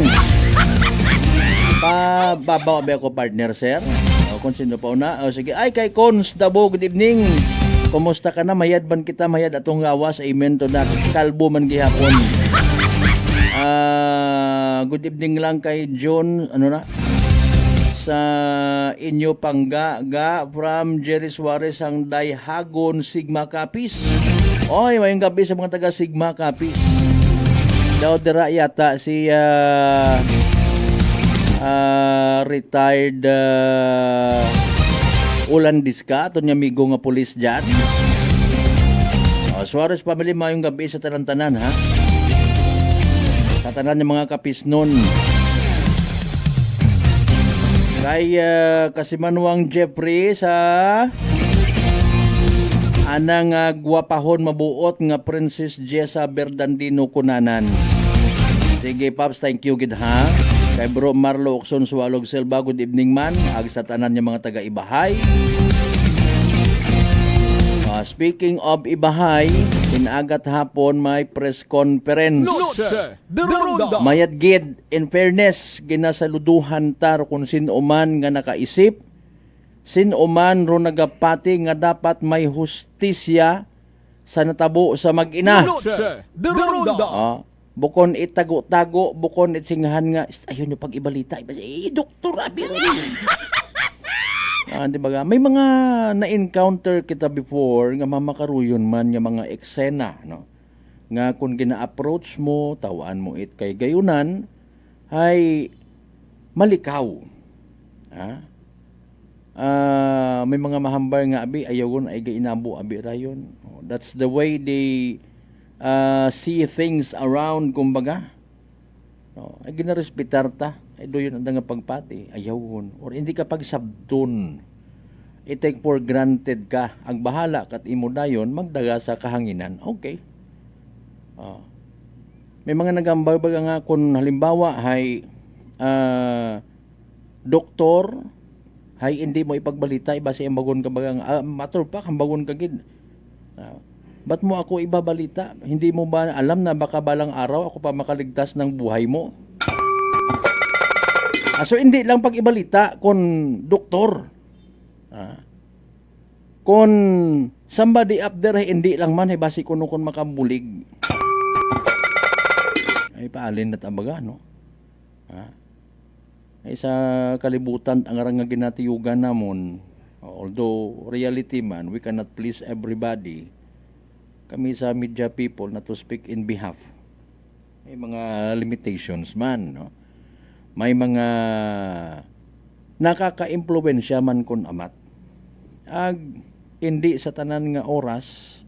Babaw abi ako partner, sir. Kung sino pa una. Sige, ay kay Cons Dabo, good evening. Kumusta ka na? Mayad ban kita, mayad atong gawas. Amen to that. Kalbo man gihapon. Good evening lang kay John, sa inyo pangga from Jerry Suarez ang Daihagon Sigma Capiz. Oy, mayong gabi sa mga taga Sigma Capiz. Daw dira yata si retired Ulan Diska, ato niya amigo nga pulis dyan. Suarez family, mayong gabi sa tanan-tanan ha. Sa tanan ng mga kapis nun. Kay Kasimanwang Jeffrey sa anang guwapahon mabuot nga Princess Jessa Berdandino Kunanan. Sige Paps, thank you gid ha. Kay Bro Marlo Okson Sualog Selva, good evening man. Ag sa tanan ng mga taga-Ibahay. Speaking of Ibahay, inagat hapon may press conference. Mayad gid, in fairness, ginasaluduhan tar kung sino man nga nakaisip, sino man ro nagapati nga dapat may hustisya sa natabo sa mag-ina. Bukon itago-tago, bukon itsingahan nga, ayun yung pag-ibalita, doktor, abi di ba? May mga na-encounter kita before nga mamakaruyon man nga mga eksena, no? Nga kung gina-approach mo, tawaan mo it kay gayunan, ay malikaw. May mga mahambar nga abi, ayaw ay gainabo abi rayon. That's the way they see things around, kumbaga. No, ay ginarespetar ta. Ay doon ang nga pagpati, ayawon. Or hindi ka pagsabdon. I-take for granted ka. Ang bahala kat imo dayon, magdaga sa kahanginan. Okay. May mga nagambabaga nga kung halimbawa, hay doktor, hay hindi mo ipagbalita, iba siya bagon ka bagang, matter pa, hambagon ka gid. Ba't mo ako ibabalita? Hindi mo ba alam na baka balang araw ako pa makaligtas ng buhay mo? So hindi lang pag-ibalita kung doktor. Kung somebody up there, hindi lang man, basi kuno kung makabulig. Ay paalin na tabaga, no? Ay sa kalibutan, ang arang nga ginatiyugan namon, although reality man, we cannot please everybody. Kami sa media people na to speak in behalf. May mga limitations man, no? May mga nakaka-impluwensya man kun amat. Ag hindi sa tanan nga oras,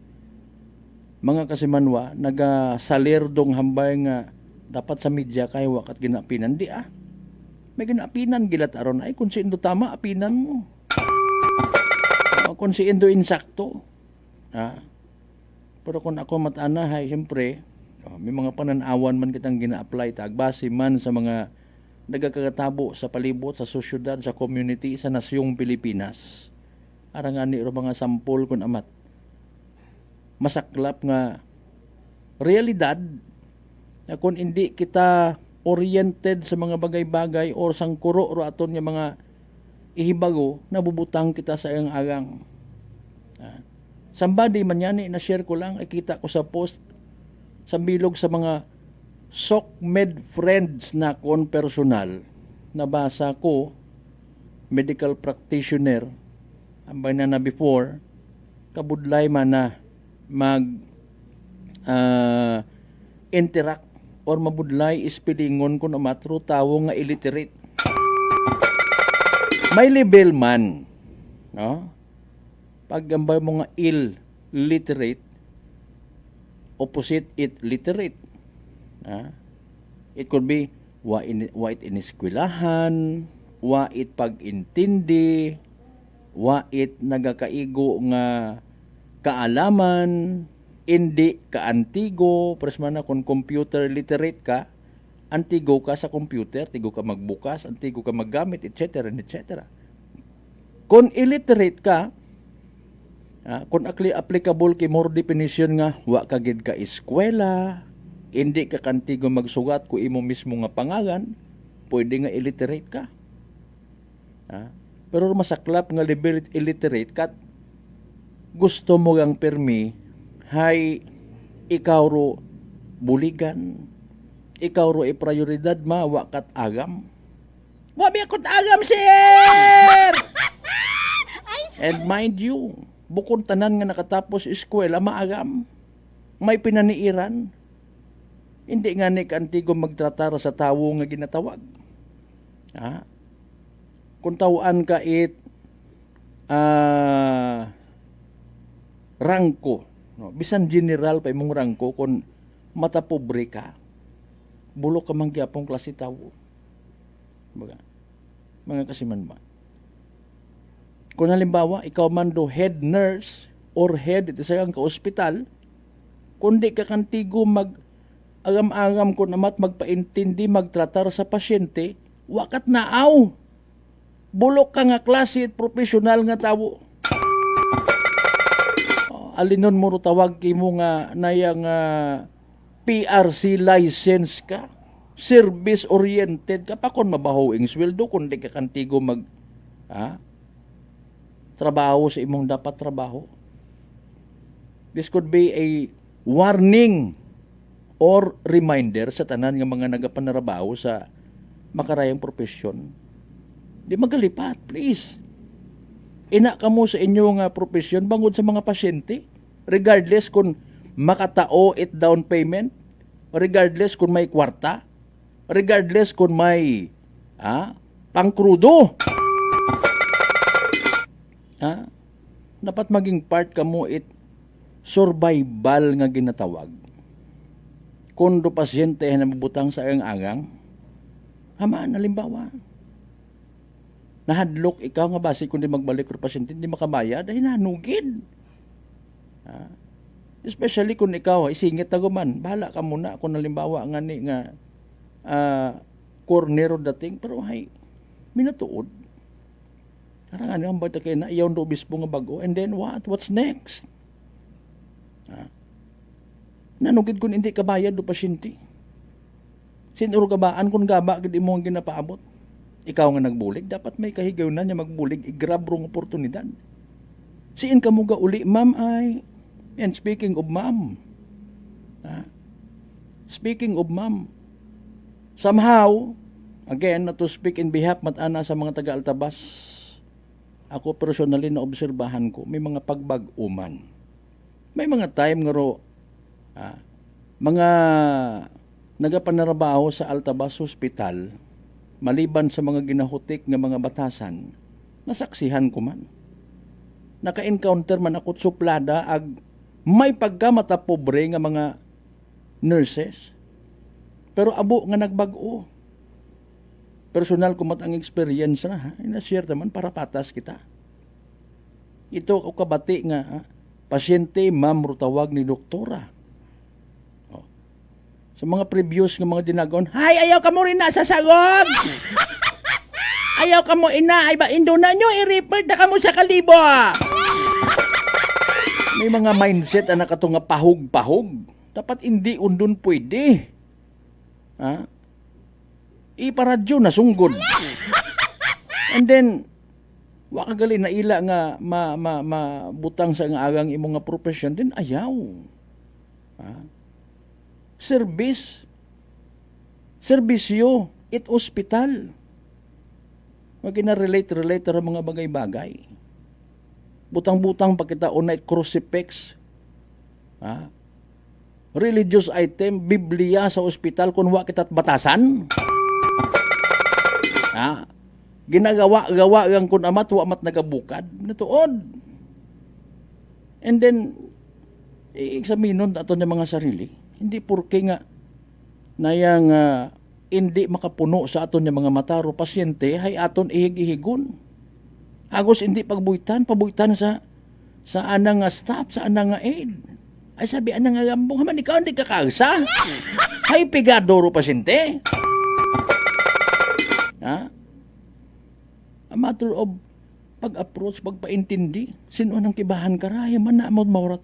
mga kasimanwa, nagasalerdong hambay nga dapat sa media kay wakat ginapinan. Di may ginapinan gilat aron. Ay kung si Indo tama, apinan mo. Kung si Indo insakto. Pero kung ako matana, hay, siyempre, may mga pananawan man kitang gina-apply, tagbase man sa mga nagkakatabo sa palibot, sa sosyudad, sa community, sa nasyong Pilipinas. Arangan ni mga sampol kun amat. masaklap nga realidad na kung hindi kita oriented sa mga bagay-bagay or sangkuro ro aton nga mga ihibago, nabubutang kita sa iyang agang. Somebody man yan, na-share ko lang, ikita ko sa post, sa bilog sa mga SOCMED friends na kon personal, nabasa ko, medical practitioner, ambay na before, kabudlay man na interact or mabudlay ispilingon kung amatro tawo nga illiterate. May level man, no? Pag ambay mo nga illiterate, opposite it literate. It could be wa it iniskwelahan, wa it pag-intindi, wa it nagakaigo nga kaalaman, hindi ka antigo, presman na kung computer literate ka, antigo ka sa computer, antigo ka magbukas, antigo ka maggamit, etc. etc. Kung illiterate ka, kung applicable kay more definition nga, wa ka gid ka eskwela, hindi ka kantigo magsugat ko imo mismo nga pangalan, pwede nga illiterate ka. Pero masaklap nga level illiterate ka, gusto mo gang permi, hay ikaw ro buligan, ikaw ro prioridad ma, wa kat agam. Wa mi akot agam, sir! And mind you, bukod tanan nga nakatapos eskwela, maagam. May pinaniiran. Hindi nga ni kantigo magtratar sa tawo nga ginatawag. Kung tawaan ka rangko, no? Bisan general pa imong rangko, kung matapobre ka, bulok ka mangyapong klase tawo. Baga, mga kasiman ba? Kung halimbawa, ikaw man do head nurse or head ito sa ka ospital, kundi ka kantigo agam-agam ko namat magpaintindi, magtratar sa pasyente, wakat naaw. Bulok ka nga klase at profesional nga tawo. Alinon mo tawag kimo nga nayang PRC license ka, service oriented ka pa kon mabaho ing sweldo kundi ka kantigo trabaho sa imong dapat trabaho. This could be a warning or reminder sa tanan nga mga nagapanarabaho sa makarayang profesyon. Di magalipat, please. Ina ka mo sa inyo nga profesyon bangod sa mga pasyente, regardless kung makatao it down payment, regardless kung may kwarta, regardless kung may pangkrudo. Dapat maging part ka mo it survival nga ginatawag. Kung do pasyente na mabutang sa agang hamaan halimbawa, nahadlok ikaw nga base kundi magbalik ko pasyente hindi makabayad, ay nanugid. Especially kung ikaw isingit taguman, bahala ka muna kung halimbawa nga ni nga cornero dating, pero hay minatuod. Karang ang bata kay na iyaw do obispo nga bago, and then what's next? Nanugid kung hindi kabayad do pasyente. Sinuro kabaan kung gaba gid imo ang ginapaabot. Ikaw nga nagbulig, dapat may kahigaw na niya magbulig, i-grab rong oportunidad. Siin ka mo ga uli, ma'am ay. And speaking of ma'am, somehow, again, not to speak in behalf matana sa mga taga-Altabas, ako personally na obserbahan ko, may mga pagbag-uman. May mga time nga ro, mga nagapanarabaho sa Altabas Hospital, maliban sa mga ginahutik nga mga batasan, nasaksihan ko man. Naka-encounter man ako suplada ag may pagkamata pobre nga mga nurses. Pero abo nga nagbago. Personal ko mat ang experience na, ina-share naman para patas kita. Ito o kabati nga, pasyente ma'am tawag ni doktora. Sa mga previous ng mga dinagon, hay, ayaw ka mo rin na sasagod! Ayaw ka mo ina, ay ba indo na nyo, i-report na ka mo sa kalibo! May mga mindset na nakato nga pahog-pahog. Dapat hindi undun pwede. Ha? Iparadyo na sunggod. And then, wakagali na ila nga butang sa nga agang imong nga profesyon, din ayaw. Ha? Serbisyo, it hospital. Wag na relate ang mga bagay-bagay. Butang-butang pa kita unay crucifix. Ha? Religious item, Biblia sa ospital kung wa kita't batasan. Ha? Ginagawa ang kun amat wa mat nagabukad. Natuod. And then i-examinon aton yung mga sarili. Hindi porke nga nayang hindi makapuno sa aton yung mga mataro pasyente hay aton ihig-ihigon. Agos hindi pabuitan sa anang nga staff, sa anang nga aid. Ay sabi anang nga gambong, haman ikaw hindi kakagsa. Hay pigadoro pasyente. Ha? A matter of pag-approach, pagpaintindi. Sino nang kibahan ka raya man na maurat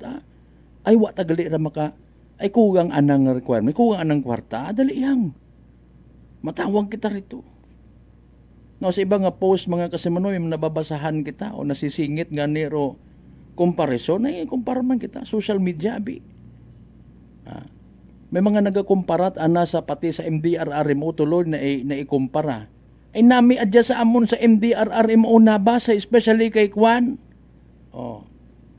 ay wa tagali ra maka ay kugang anang requirement, kugang anang kwarta, dali yang. Matawag kita rito. No, sa iba nga post mga kasimanoy, nababasahan kita o nasisingit nga nero comparison, ay kumpara man kita, social media, abi. May mga nagakumparat ana sa pati sa MDRRMO tuloy na ikumpara. Ay nami adya sa amon sa MDRRMO nabasa, especially kay Kwan. Oh.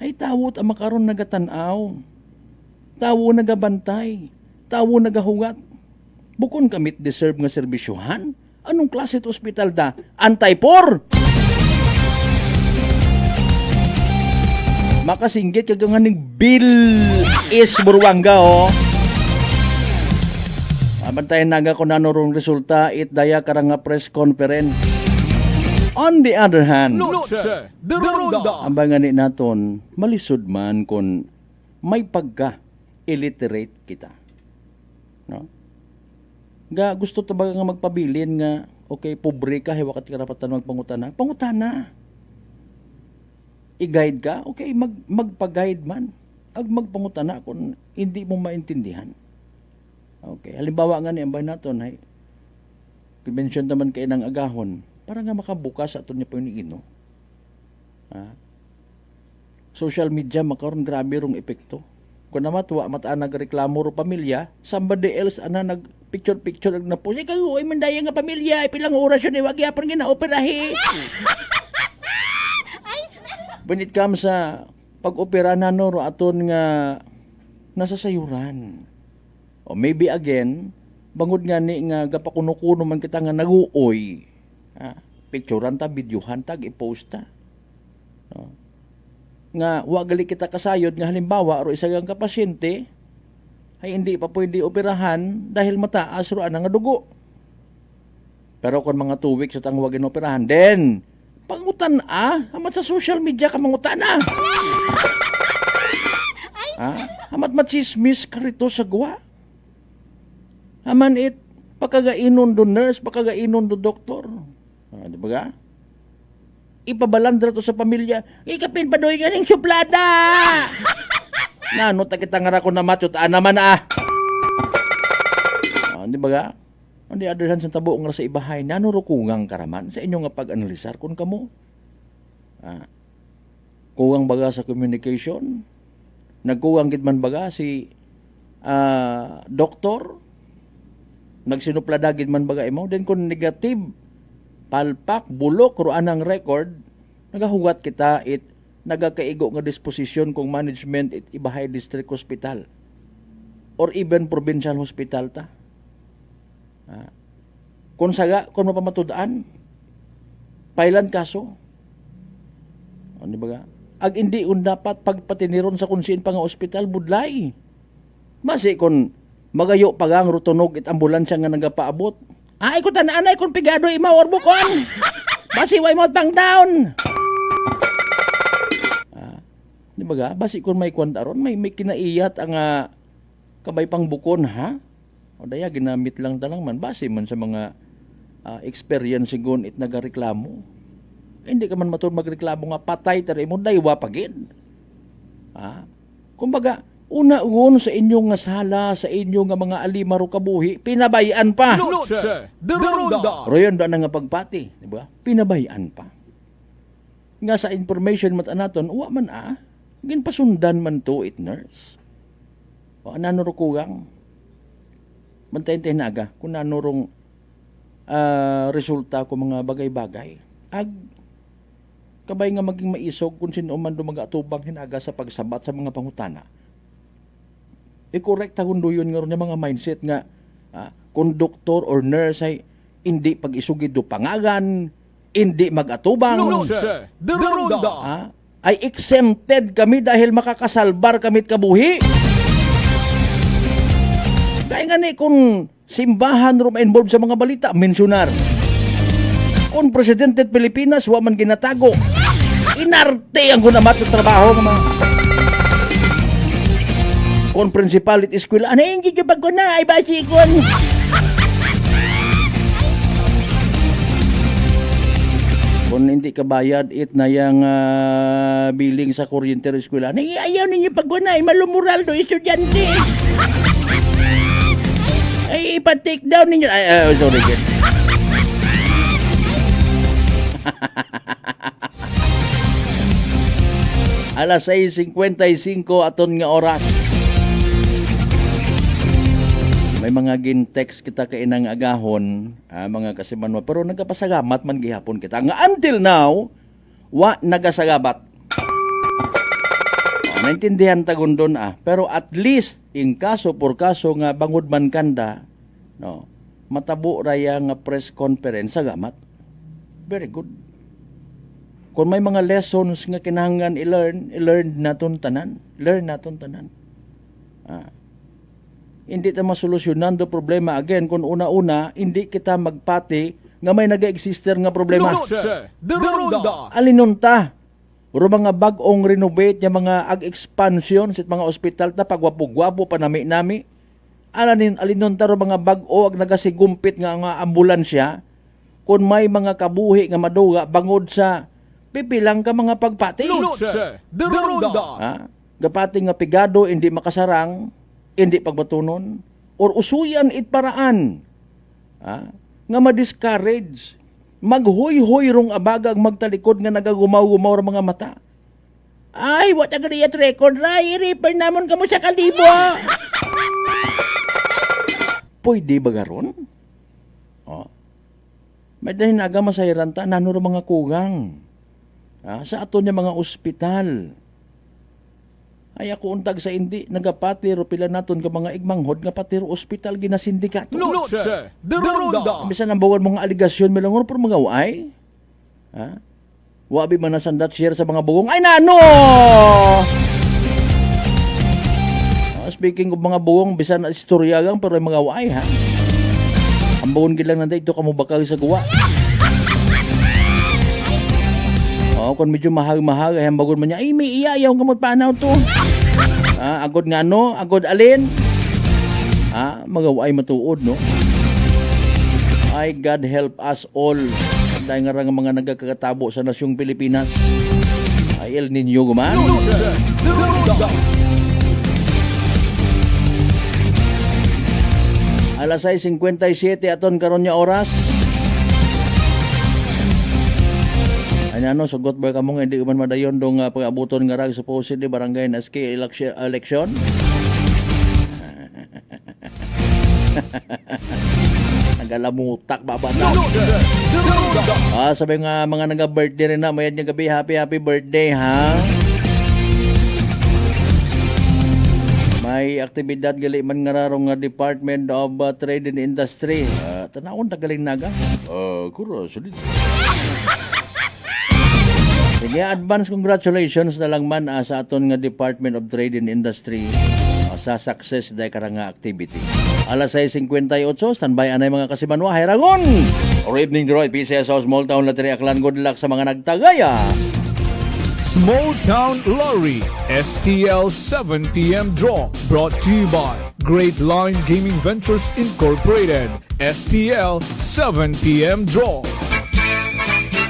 Ay tawot ang makaron nagatanaw. Tawo nagabantay. Tawo nagahugat. Bukon kamit deserve nga serbisyohan. Anong klase ito ospital da? Antay-por! Makasinggit kag nga ning Bill is Burwanga, oh. Abantayan naga ko nanurong resulta it daya karang nga press conference. On the other hand, ambangan ni naton malisod man kung may pagka-illiterate kita. No? Ga gusto tabaga nga magpabilin nga okay, pobre ka, hiwakat karapatan magpangutana. Pangutana. I-guide ka, okay, magpa-guide man. Ag magpangutana kung hindi mo maintindihan. Okay, halimbawa nga ni ambay naton hay. I-mention naman kay nang agahon para nga makabukas aton niya po ino. Social media makaron grabe rong epekto. Kung naman tuwa mataan nagreklamo ro pamilya, somebody else ana nag picture na po. Ikaw, ay mandaya nga pamilya, ipilang oras yun, wag yapon nga na-operahe. When it comes sa pag-opera na no, aton nga nasa sayuran. O maybe again, bangod nga ni nga gapakuno-kuno man kita nga naguoy. Picturean ta, videohan ta, i-post ta. No? Nga wagali kita kasayod nga halimbawa ro isa nga pasyente ay hindi pa pwede operahan dahil mataas ro ana nga dugo. Pero kung mga 2 weeks at ang wagin operahan, then pangutan amat sa social media ka mangutan amat machismis ka rito sa gawa. Aman it pagkagainon do nurse, pagkagainon do doktor. Di ba ga? Ipabalandra to sa pamilya, ikapin pa doy ganing suplada. Nano ta kita nga ko na matyot naman di ba ga? On the other hand, sa tabo nga sa ibahay, nano rukungang karaman sa inyo nga pag-analisar kung kamo. Kuwang baga sa communication, nagkuwang gid man baga si doktor, nagsinuplada gid man baga imo, then kung negative palpak, bulok, ro anang record, nagahugat kita it nagakaigo nga disposisyon kung management it Ibahay District Hospital or even provincial hospital ta. Kung mapamatudaan, pailan kaso. Ano ba? Ag hindi dapat pagpatiniron sa kunsin pa nga ospital budlay. Masi kung magayo pagang rutunog it ambulansya nga nagapaabot. Ay ko tananay kung pigado imaw or bukon. Basi way mo pang down. Di ba ga? Basi kung may kwantaron, may kinaiyat ang kabay pang bukon ha. O daya ginamit lang talang man base man sa mga experience sigon it nagareklamo. Hindi ka man matud magreklamo nga patay tari mo daywa pagid. Kumbaga, una-ugon sa inyong nga sala, sa inyong nga mga alimaro kabuhi, pinabayaan pa. Noche de Ronda. Royon na nga pagpati, di ba? Pinabayaan pa. Nga sa information mat anaton, uwa man ginpasundan man to it nurse. O nanuro kugang. Mantayin naga kung nanurong resulta ko mga bagay-bagay. Kabay nga maging maisog kung sino man dumagatubang hinaga sa pagsabat sa mga pangutana. I-correct kundo yun nga ron yung mga mindset nga kung doktor or nurse ay hindi pag-isugid do pangagan, hindi mag-atubang. Noche de Ronda. Ay exempted kami dahil makakasalbar kamit kabuhi. Dahil nga ni kung simbahan ro ma-involved sa mga balita, mensionar. Kung Presidente Pilipinas, wa man ginatago. Inarte ang gunamat ng trabaho ng mga kung principal at eskwela, ano yung gigibag ko na, ay basikon. Kung hindi ka bayad, it na yung billing sa kuryente ng eskwela, ayaw ninyo pag na, ay malumural do, estudyante. Ay, ipa-take down ninyo. Ay, sorry, again. Alas 6:55 aton nga oras. May mga gin-text kita kay inang agahon, mga kasimanwa, pero nagapasagamat man gihapon kita. Nga until now, wa nagasagabat. Naintindihan tagon doon pero at least in kaso por kaso nga bangod man kanda, no, matabo raya nga press conference sagamat. Very good. Kung may mga lessons nga kinahanglan i-learn naton tanan. Learn naton tanan. Hindi ta masolusyonan do problema again kung una-una hindi kita magpati nga may naga-exister nga problema. Noche de Ronda. Alinunta. Uro mga bag-ong renovate yung mga ag-expansion sa mga ospital ta pagwapo-gwapo pa nami-nami. Alinunta ro mga bag-o ag nagasigumpit nga ambulansya kung may mga kabuhi nga maduga bangod sa pipilang ka mga pagpati. Noche de Ronda. Gapati nga pigado hindi makasarang, hindi pagbatunon, or usuyan it paraan. Nga ma-discourage. Maghoy-hoy rong abagag magtalikod nga nagagumaw-gumaw ang mga mata. Ay, what a great record, Ray. I-refer namon kamo sa kalibo. Pwede ba garon? May dahil naga masayiran ta, nanuro mga kugang. Sa ato niya mga ospital. Ay ako untag sa hindi, nagapati ro pila naton ka mga igmanghod nga pati ro ospital ginasindikato. Noche de Ronda. Bisan ang bawal mga aligasyon milangon por mga way. Wabi man nasandat share sa mga bugong. Ay nano! Speaking of mga bugong, bisan istoryagang pero mga way Ang bawon gilang nanday ito kamo bakal sa guwa. Kung medyo mahal-mahal, ay hambagon man niya, ay may iyayaw kamot panaw to. Agod nga no, agod alin. Magaway matuod no. Ay God help us all. Dahil nga nga mga nagkakatabo sa nasyong Pilipinas. Ay El Niño guman. Alas 6:57 aton karon nya oras. Ano sugot ba kamo nga hindi man madayon dong pag-abuton nga rag supposedly barangay na SK election? Nagalamutak babata. Sabi nga mga naga-birthday rin na, mayad niya gabi, happy birthday ha. May aktibidad gali man nga rarong Department of Trade and Industry. Tanawon tagaling naga. Kuro, sulit. Sige, advance congratulations na lang man sa aton nga Department of Trade and Industry sa success dahil karang activity. Alas 6:58, standby anay mga kasimanwa, hayrangon! Or evening, Droid, PCSO, Small Town Lottery, Aklan, good luck sa mga nagtagaya. Small Town Lottery, STL 7 p.m. draw, brought to you by Great Line Gaming Ventures Incorporated, STL 7 p.m. draw.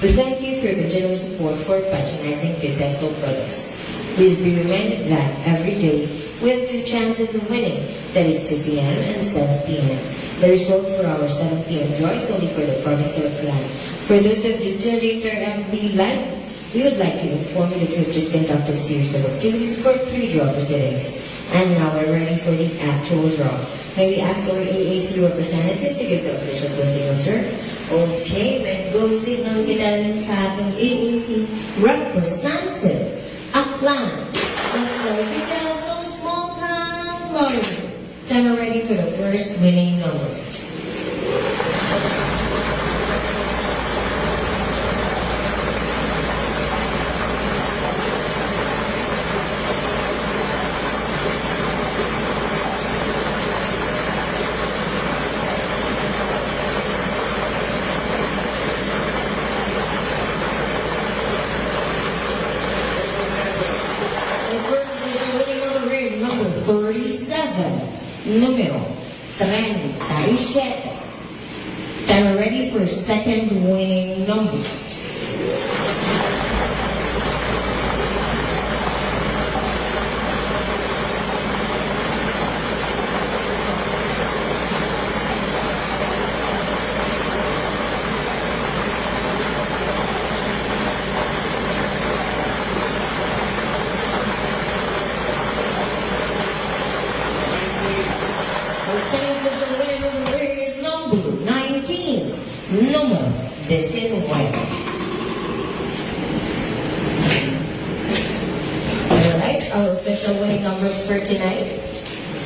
We thank you for your generous support for patronizing PCSO products. Please be reminded that every day we have two chances of winning. That is 2 p.m. and 7 p.m. The result for our 7 p.m. draw is only for the province of Aklan. For those of just tuned into our FB Live, we would like to inform you that we have just conducted a series of activities for pre-draw proceedings. And now we're ready for the actual draw. May we ask our AAC representative to give the official go signal, sir? Okay, may go signal kita rin sa ating AAC representative, Aklan. So, small town lottery. Time ready for the first winning number. Number 37, numero 37. Time ready for second winning number. Número 19. Alright, our official winning numbers for tonight,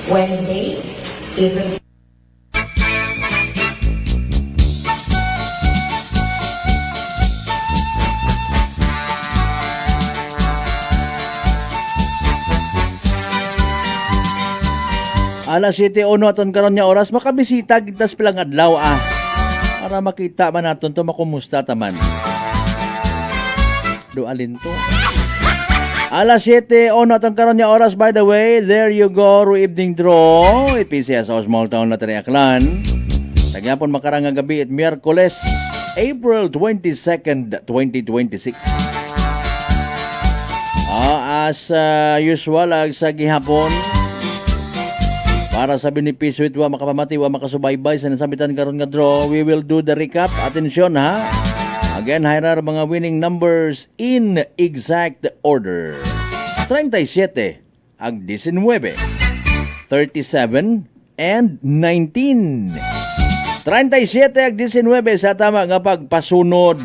Wednesday, April. Alas 7:01 aton karon nga oras makabisita kita sa pilang adlaw para makita man naton to makumusta taman. Do alin to? Alas 7:01 aton karon nga oras, by the way. There you go, evening draw. PCS o Small Town Lottery Aklan. Tagyapon makarang nga gabi at Miyerkules, April 22nd, 2026. As usual sa gihapon, para sa benepisyo ito, makapamati, makasubaybay sa nasabitan karon nga draw, we will do the recap. Atensyon ha. Again, hirar mga winning numbers in exact order. 37 ang 19, 37 and 19. 37 ang 19 sa tama nga pagpasunod.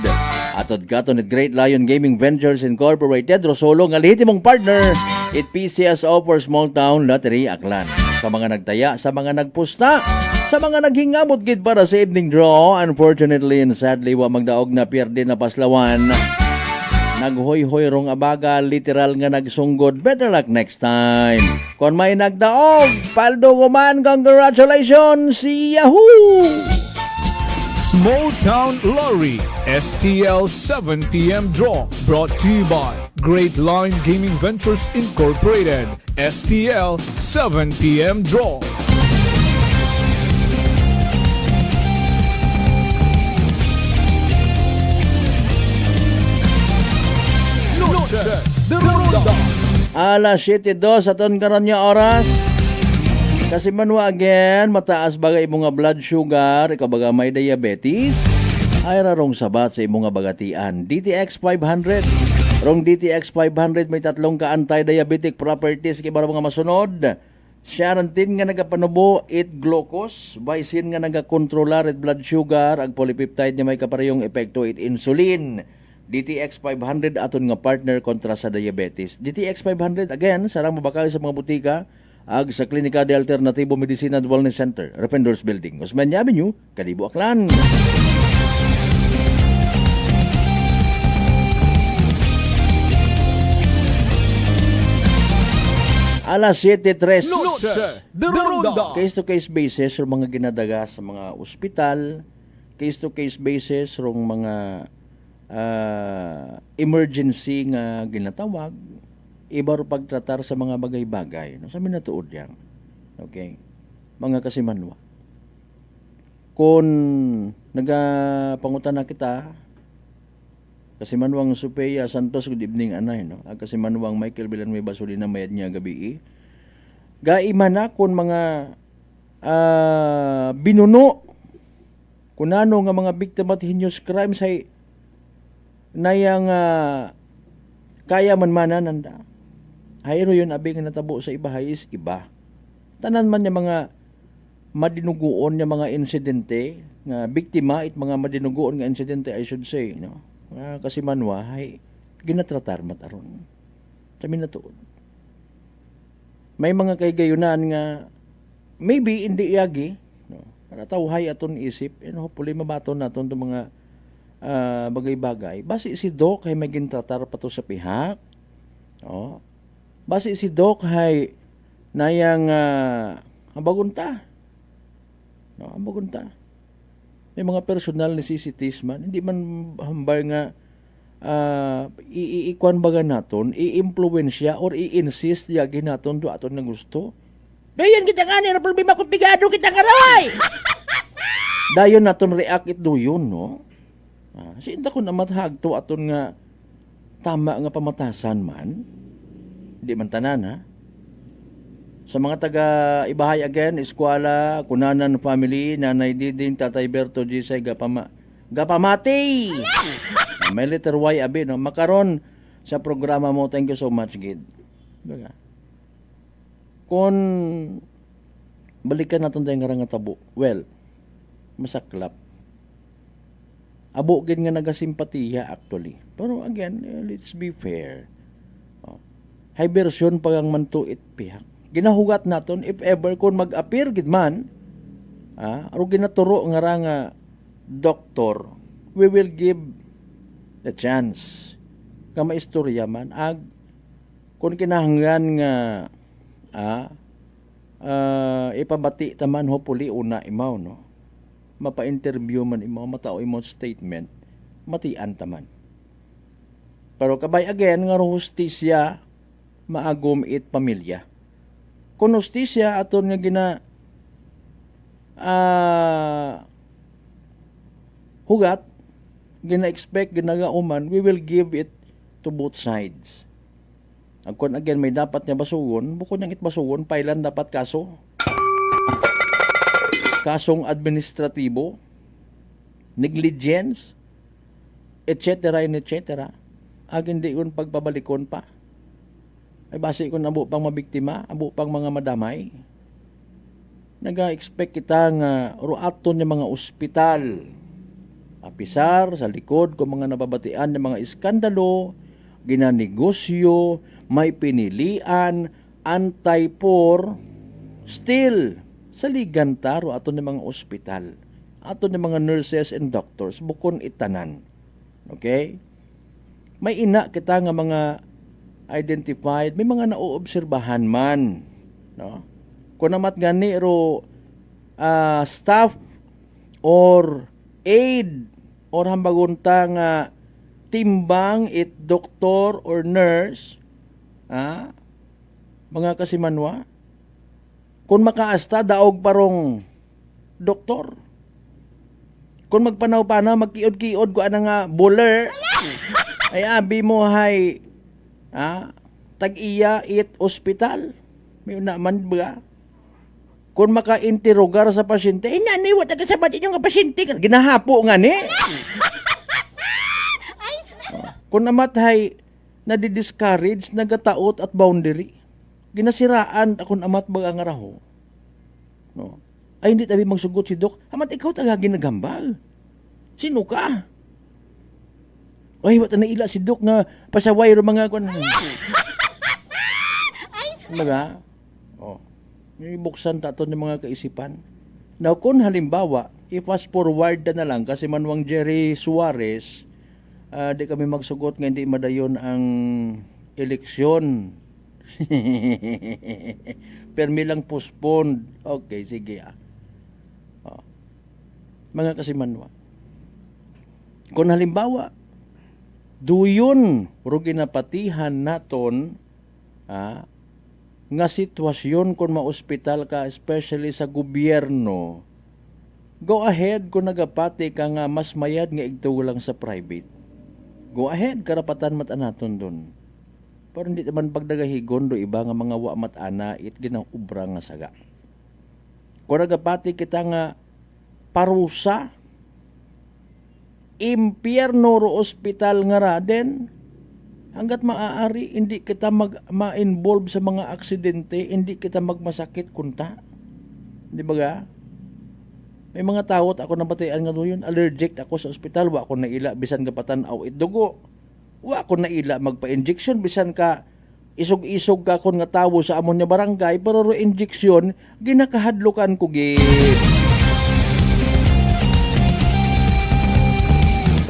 Atod katon at Great Lion Gaming Ventures Incorporated, Rosolo nga lehitimong partner, it PCS for Small Town Lottery Aklan. Sa mga nagtaya, sa mga nagpusta, sa mga naghingamot gid para sa evening draw, unfortunately and sadly, wa magdaog na pierde na paslawan. Naghoy-hoy rong abaga, literal nga nagsunggod. Better luck next time. Kung may nagdaog, paldo ko man, congratulations, Yahoo! Small Town Lottery STL 7 p.m. draw brought to you by Great Line Gaming Ventures Incorporated. STL 7 p.m. draw. Alas 7:02 aton karon nga oras. Kasi manwa again, mataas bagay imong nga blood sugar, ikaw baga may diabetes, ay rarong sabat sa imong nga bagatian. DTX 500. Rong DTX 500 may tatlong ka anti-diabetic properties kibara mga masunod. Sharantin nga nagapanubo it glucose, Vicin nga nagakontrolar it blood sugar, ag polypeptide nga may kaparehong epekto it insulin. DTX 500 aton nga partner kontra sa diabetes. DTX 500 again, sarang mabakal sa mga butika ag sa Klinika de Alternativo Medicina and Wellness Center, Rependors Building, Osmeña Avenue, Kalibo, Aklan. Alas 7:03. Case-to-case basis rong mga ginadaga sa mga ospital, case-to-case basis rong mga emergency nga ginatawag, iba ro pagtratar sa mga bagay-bagay. No? Sa minatuod yan. Okay? Mga kasimanwa. Kung nagapangutan na kita, Kasi manuang Sophia Santos, good evening anay, no? Kasi manuang Michael Villanueva Solina mayad niya gabi. Gaiman na kung mga binuno kunano nga mga biktima at heinous crimes ay nayang kaya manmanan nanda. Hayro yun abi nga natabo sa iba is iba. Tanan man niya mga madinuguon niya mga insidente nga biktima it mga madinuguon nga insidente I should say, no. Kasi manwa hay ginatratar mataron. Kami na to. May mga kaygayunan nga maybe hindi iyagi, no. Para tawhay aton isip and hopefully mabaton naton to mga bagay-bagay. Basi si Doc ay may gintratar pa to sa pihak. Oh. Basi si Doc ay nayang ambagunta. No, ambagunta. May mga personal necessities man, hindi man hambal nga iikuan baga naton, i-impluwensya or i-insist yagi naton do aton nga gusto. Dayon kita nga na problema kung pigado kita ngaray. Dayon naton react it do yun, no? Sinta ko na mathag to aton nga tama nga pamatasan man. Hindi man tanan, ha? Sa mga taga Ibahay again, eskwela, kunanan family, nanay Diding, tatay Berto, Gisay, gapamati! May letter Y, abi, no? Makaron sa programa mo, thank you so much, Gid. Baga. Kung balikan natin tayo nga tabo, well, masaklap. Abo gid nga nagasimpatiya actually. Pero again, let's be fair. High version pa ang mantuit pihak. Ginahugat naton if ever kung mag-appear gid man, aro ginaturo nga ra nga doktor, we will give the chance. Kama istorya man ag kung kinahanglan nga ipabati taman hopefully una imaw, no. Mapa-interview man imo, matao imo statement, matian taman. Pero kabay again, nga hustisya, maagom it pamilya. Kung hustisya, aton nga hugat, gina-expect, ginagauman, we will give it to both sides. Kung again, may dapat niya basugon, bukod niyang itbasugon, pailan dapat kaso? Kasong administratibo, negligence, etc. Ag hindi yun pagpabalikon pa. Ay base kung abo pang mabiktima, abo pang mga madamay. Naga-expect kita nga ruaton ng mga ospital, apisar sa likod kung mga nababatian ng mga iskandalo, ginanegosyo, may pinilian, anti-poor, still, sa ligantaro ato ng mga ospital, ato ng mga nurses and doctors, bukon itanan. Okay? May ina kita nga mga identified, may mga nauobserbahan man. No? Kung namat gani ro staff or aid or hambagunta nga timbang it doktor or nurse, mga kasimanwa, kung makaasta, daog parong doktor. Kung magpanaw-panaw, magkiod-kiod ko nga buller, ay abi mo hay tag-iya it hospital. May naman ba? Kung maka-interrogar sa pasyente, nani, wata ka sabat inyo nga pasyente, ginahapo nga ni. Kung namatay, nadi-discourage, nagataot at boundary. Ginasiraan akong amat baga nga raho. No. Ay hindi tabi magsugot si Dok. Amat ikaw taga ginagambal. Sino ka? Ay wata na ila si Dok nga pasaway ro mga kon. Mga ibuksan tato ng mga kaisipan. Now kung halimbawa, i-fast forward na lang kasi manwang Jerry Suarez, di kami magsugot nga hindi madayon ang eleksyon. Permi lang postponed. Okay, sige. Mga kasimanwa. Kung halimbawa, duyon rugi napatihan naton nga sitwasyon kung ma-ospital ka, especially sa gobyerno, go ahead kung nagapati ka nga mas mayad nga igtugulang sa private. go ahead, karapatan matanaton dun. Pero hindi naman pagdagahigon do iba nga mga wa matana it ginang ubra nga saga. Kung nagapati kita nga parusa, impyerno ro ospital nga raden, hanggat maaari hindi kita ma-involve sa mga aksidente, hindi kita magmasakit kunta. Di ba ga? May mga tawot ako nabatayan nga doon, allergic ako sa ospital, wa ako naila bisan kapatan aw itdugo. Wa ako naila magpa-injection bisan ka isog-isog ka kon nga tawo sa amon nga barangay, pero ro injection ginakahadlukan ko gid.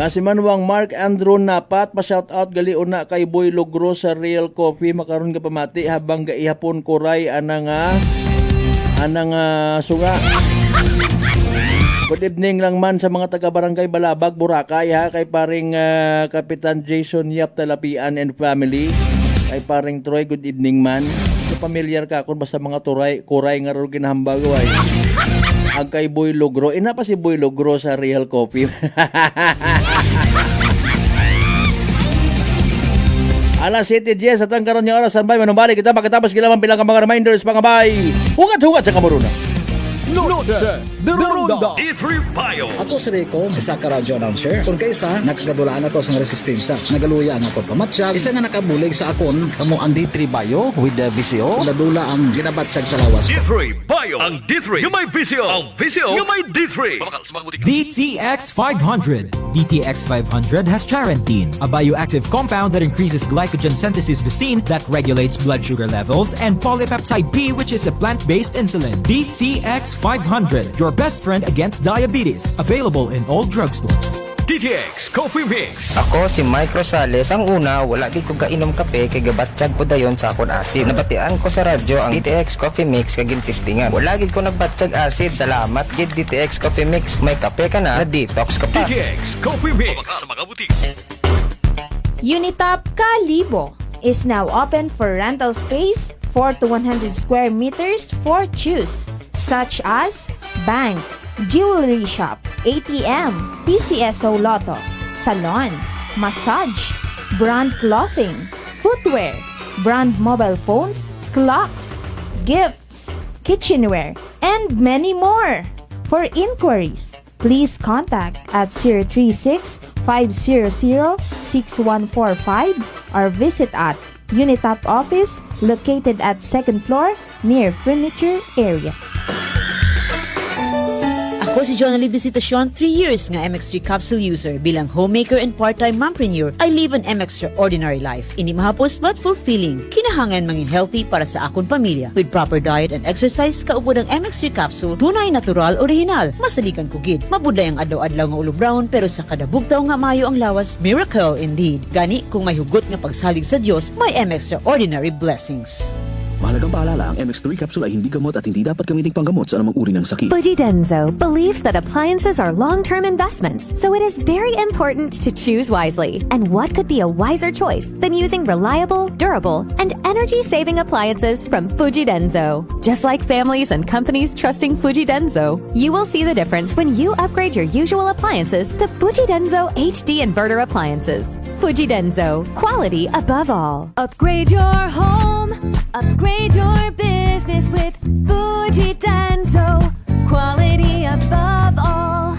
Kasi manwang Mark Andrew Napat, pa-shout out gali una kay Boy Logro sa Real Coffee, makaron ka pamati habang gaihapon kuray anang sunga. Good evening lang man sa mga taga-barangay Balabag, Boracay ha, kay paring Kapitan Jason Yap Talapian and family. Kay paring Troy, good evening man. So familiar ka kung basta mga kuray nga ro ginahambago ay. Ang kay Boy Logro, ina pa si Boy Logro sa Real Coffee. Alas 7:10 at ang karon nga oras sanbay manumbalik kita pagkatapos gilaman bilang mga reminders pangabay. Hugat-hugat sa kamuruna. Noche de Ronda. D3 Bio. Ako si Rico, isa ka radio announcer. Kung kaysa, nakagadulaan ako sa resistensya. Nagaluya ang ako pamatsyag. Isa nga nakabulig sa akon, kamo ang D3 Bio with the VCO. Nadula ang ginabatsyag sa lawas. D3 Bio. Ang D3 yung may VCO. Ang VCO yung may D3. DTX 500. DTX 500 has charantine, a bioactive compound that increases glycogen synthesis vacine that regulates blood sugar levels, and polypeptide B, which is a plant-based insulin. DTX 500, your best friend against diabetes. Available in all drugstores. DTX Coffee Mix. Ako si Mike Rosales. Ang una, wala di ko kainom kape kay gabatsyag ko dayon sa akon acid. Nabatian ko sa radyo ang DTX Coffee Mix kay gintistingan. Wala gid ko nagbatsyag acid. Salamat gid DTX Coffee Mix. May kape ka na detox ka pa. DTX Coffee Mix. Sa mga butik. Unitop Kalibo is now open for rental space 4 to 100 square meters for choose, such as bank, jewelry shop, ATM, PCSO Lotto, salon, massage, brand clothing, footwear, brand mobile phones, clocks, gifts, kitchenware, and many more. For inquiries, please contact at 036-500-6145 or visit at Unitop office located at 2nd floor near furniture area. Ako si Jonali Visitacion, 3 years nga MX3 capsule user. Bilang homemaker and part-time mompreneur, I live an extraordinary life. Ini mahapos but fulfilling. Kinahangan mangin healthy para sa akong pamilya. With proper diet and exercise, kaupod ang MX3 capsule, tunay, natural, original. Masaligan kugid. Mabuday ang adlaw-adlaw nga ulo brown, pero sa kada bugtaw nga mayo ang lawas, miracle indeed. Gani, kung may hugot nga pagsalig sa Dios, may extraordinary blessings. Mahalagang paalala, ang MX3 capsule ay hindi gamot at hindi dapat gamiting panggamot sa anumang uri ng sakit. Fujidenzo believes that appliances are long-term investments, so it is very important to choose wisely. And what could be a wiser choice than using reliable, durable, and energy-saving appliances from Fujidenzo? Just like families and companies trusting Fujidenzo, you will see the difference when you upgrade your usual appliances to Fujidenzo HD inverter appliances. Fujidenzo, quality above all. Upgrade your home, upgrade your business with Fujidenzo, quality above all.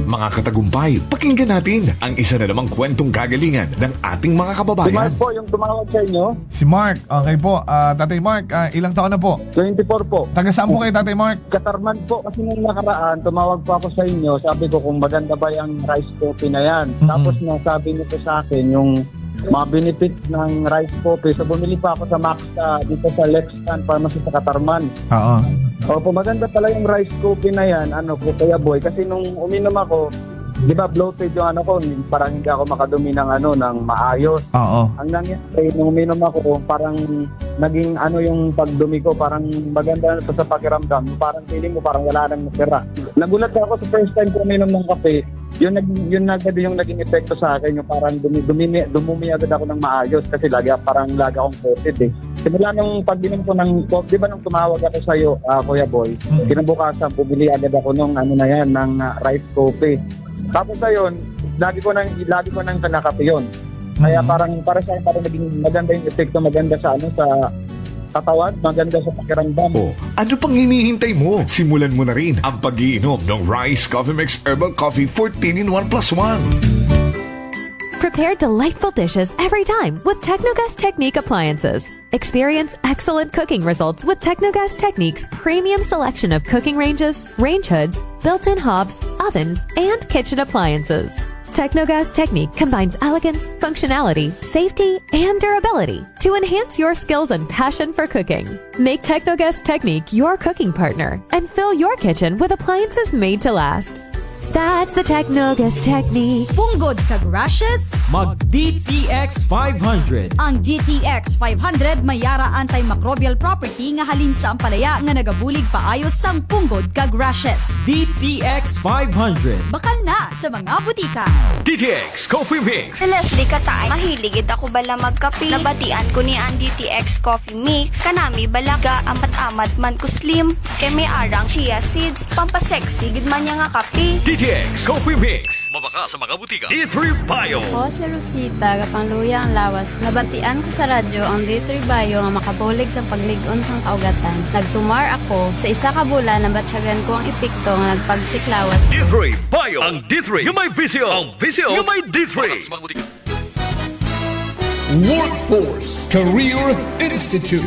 Mga katagumpay, pakinggan natin ang isa na namang kwentong kagalingan ng ating mga kababayan. Si Mark po yung tumawag sa inyo. Si Mark, okay po. Tatay Mark, ilang taon na po? 24 po. Taga saan po kayo, Tatay Mark? Katarman po. Kasi nung nakaraan, tumawag po ako sa inyo. Sabi ko kung maganda ba yung rice coffee na yan. Tapos nasabi niyo po sa akin yung mga benefits ng rice coffee. So bumili pa ako sa Max dito sa Lexan Pharmacy sa Katarman. Oo. Opo, maganda pala yung rice coffee na yan, Kuya Boy. Kasi nung uminom ako, di ba bloated yung parang hindi ako makadumi ng maayos. Oo. Ang nangyari, nung uminom ako, parang naging yung pagdumi ko, parang maganda na sa pakiramdam. Parang feeling mo, parang wala nang natira. Nagulat ako sa first time ko uminom ng kape. Yun agad yung naging epekto sa akin, yung parang dumumi agad ako ng maayos kasi parang lagi akong coated eh. Simula nung pag-inom ko ng coffee, di ba nung tumawag ako sa iyo, Kuya Boy, kinabukasan, bumili agad ako ng ng rice coffee. Tapos ayun, lagi ko nang kanakape yun. Kaya parang para sa akin parang naging maganda yung epekto, maganda sa sa katawan, maganda sa pakiramdam. Ano pang hinihintay mo? Simulan mo na rin ang pag-iinom ng Rice Coffee Mix Herbal Coffee 14 in 1 plus 1. Prepare delightful dishes every time with Technogas Technique appliances. Experience excellent cooking results with Technogas Technique's premium selection of cooking ranges, range hoods, built-in hobs, ovens, and kitchen appliances. Technogas Technique combines elegance, functionality, safety, and durability to enhance your skills and passion for cooking. Make Technogas Technique your cooking partner and fill your kitchen with appliances made to last. That's the Technogas Technique. Punggod kag rashes? Mag DTX 500. Ang DTX 500 may yara antimicrobial property nga halin sa ampalaya nga nagabulig paayos sang punggod kag rashes. DTX 500. Bakal na sa mga butika. DTX Coffee Mix. Si Leslie Katay, mahiligid ako bala magkape. Nabatian ko ni ang DTX Coffee Mix. Kanami balaga amat-amat man ko slim. Kay may arang chia seeds. Pampasexy gid man niya nga kape. DTX Coffee Mix. Mabaka sa mga butika. D3 Bio. Ako si Rosita, kapangluya ang lawas. Nabatian ko sa radyo ang D3 Bio nga makabulig sa pagligon sang kaugatan. Nagtumar ako sa isa ka bulan, nabatsyagan ko ang epekto nga nagpagsiklawas. D3 Bio. Ang D3 yung may visio. Ang visio yung may D3. Sa mga butika. Workforce Career Institute.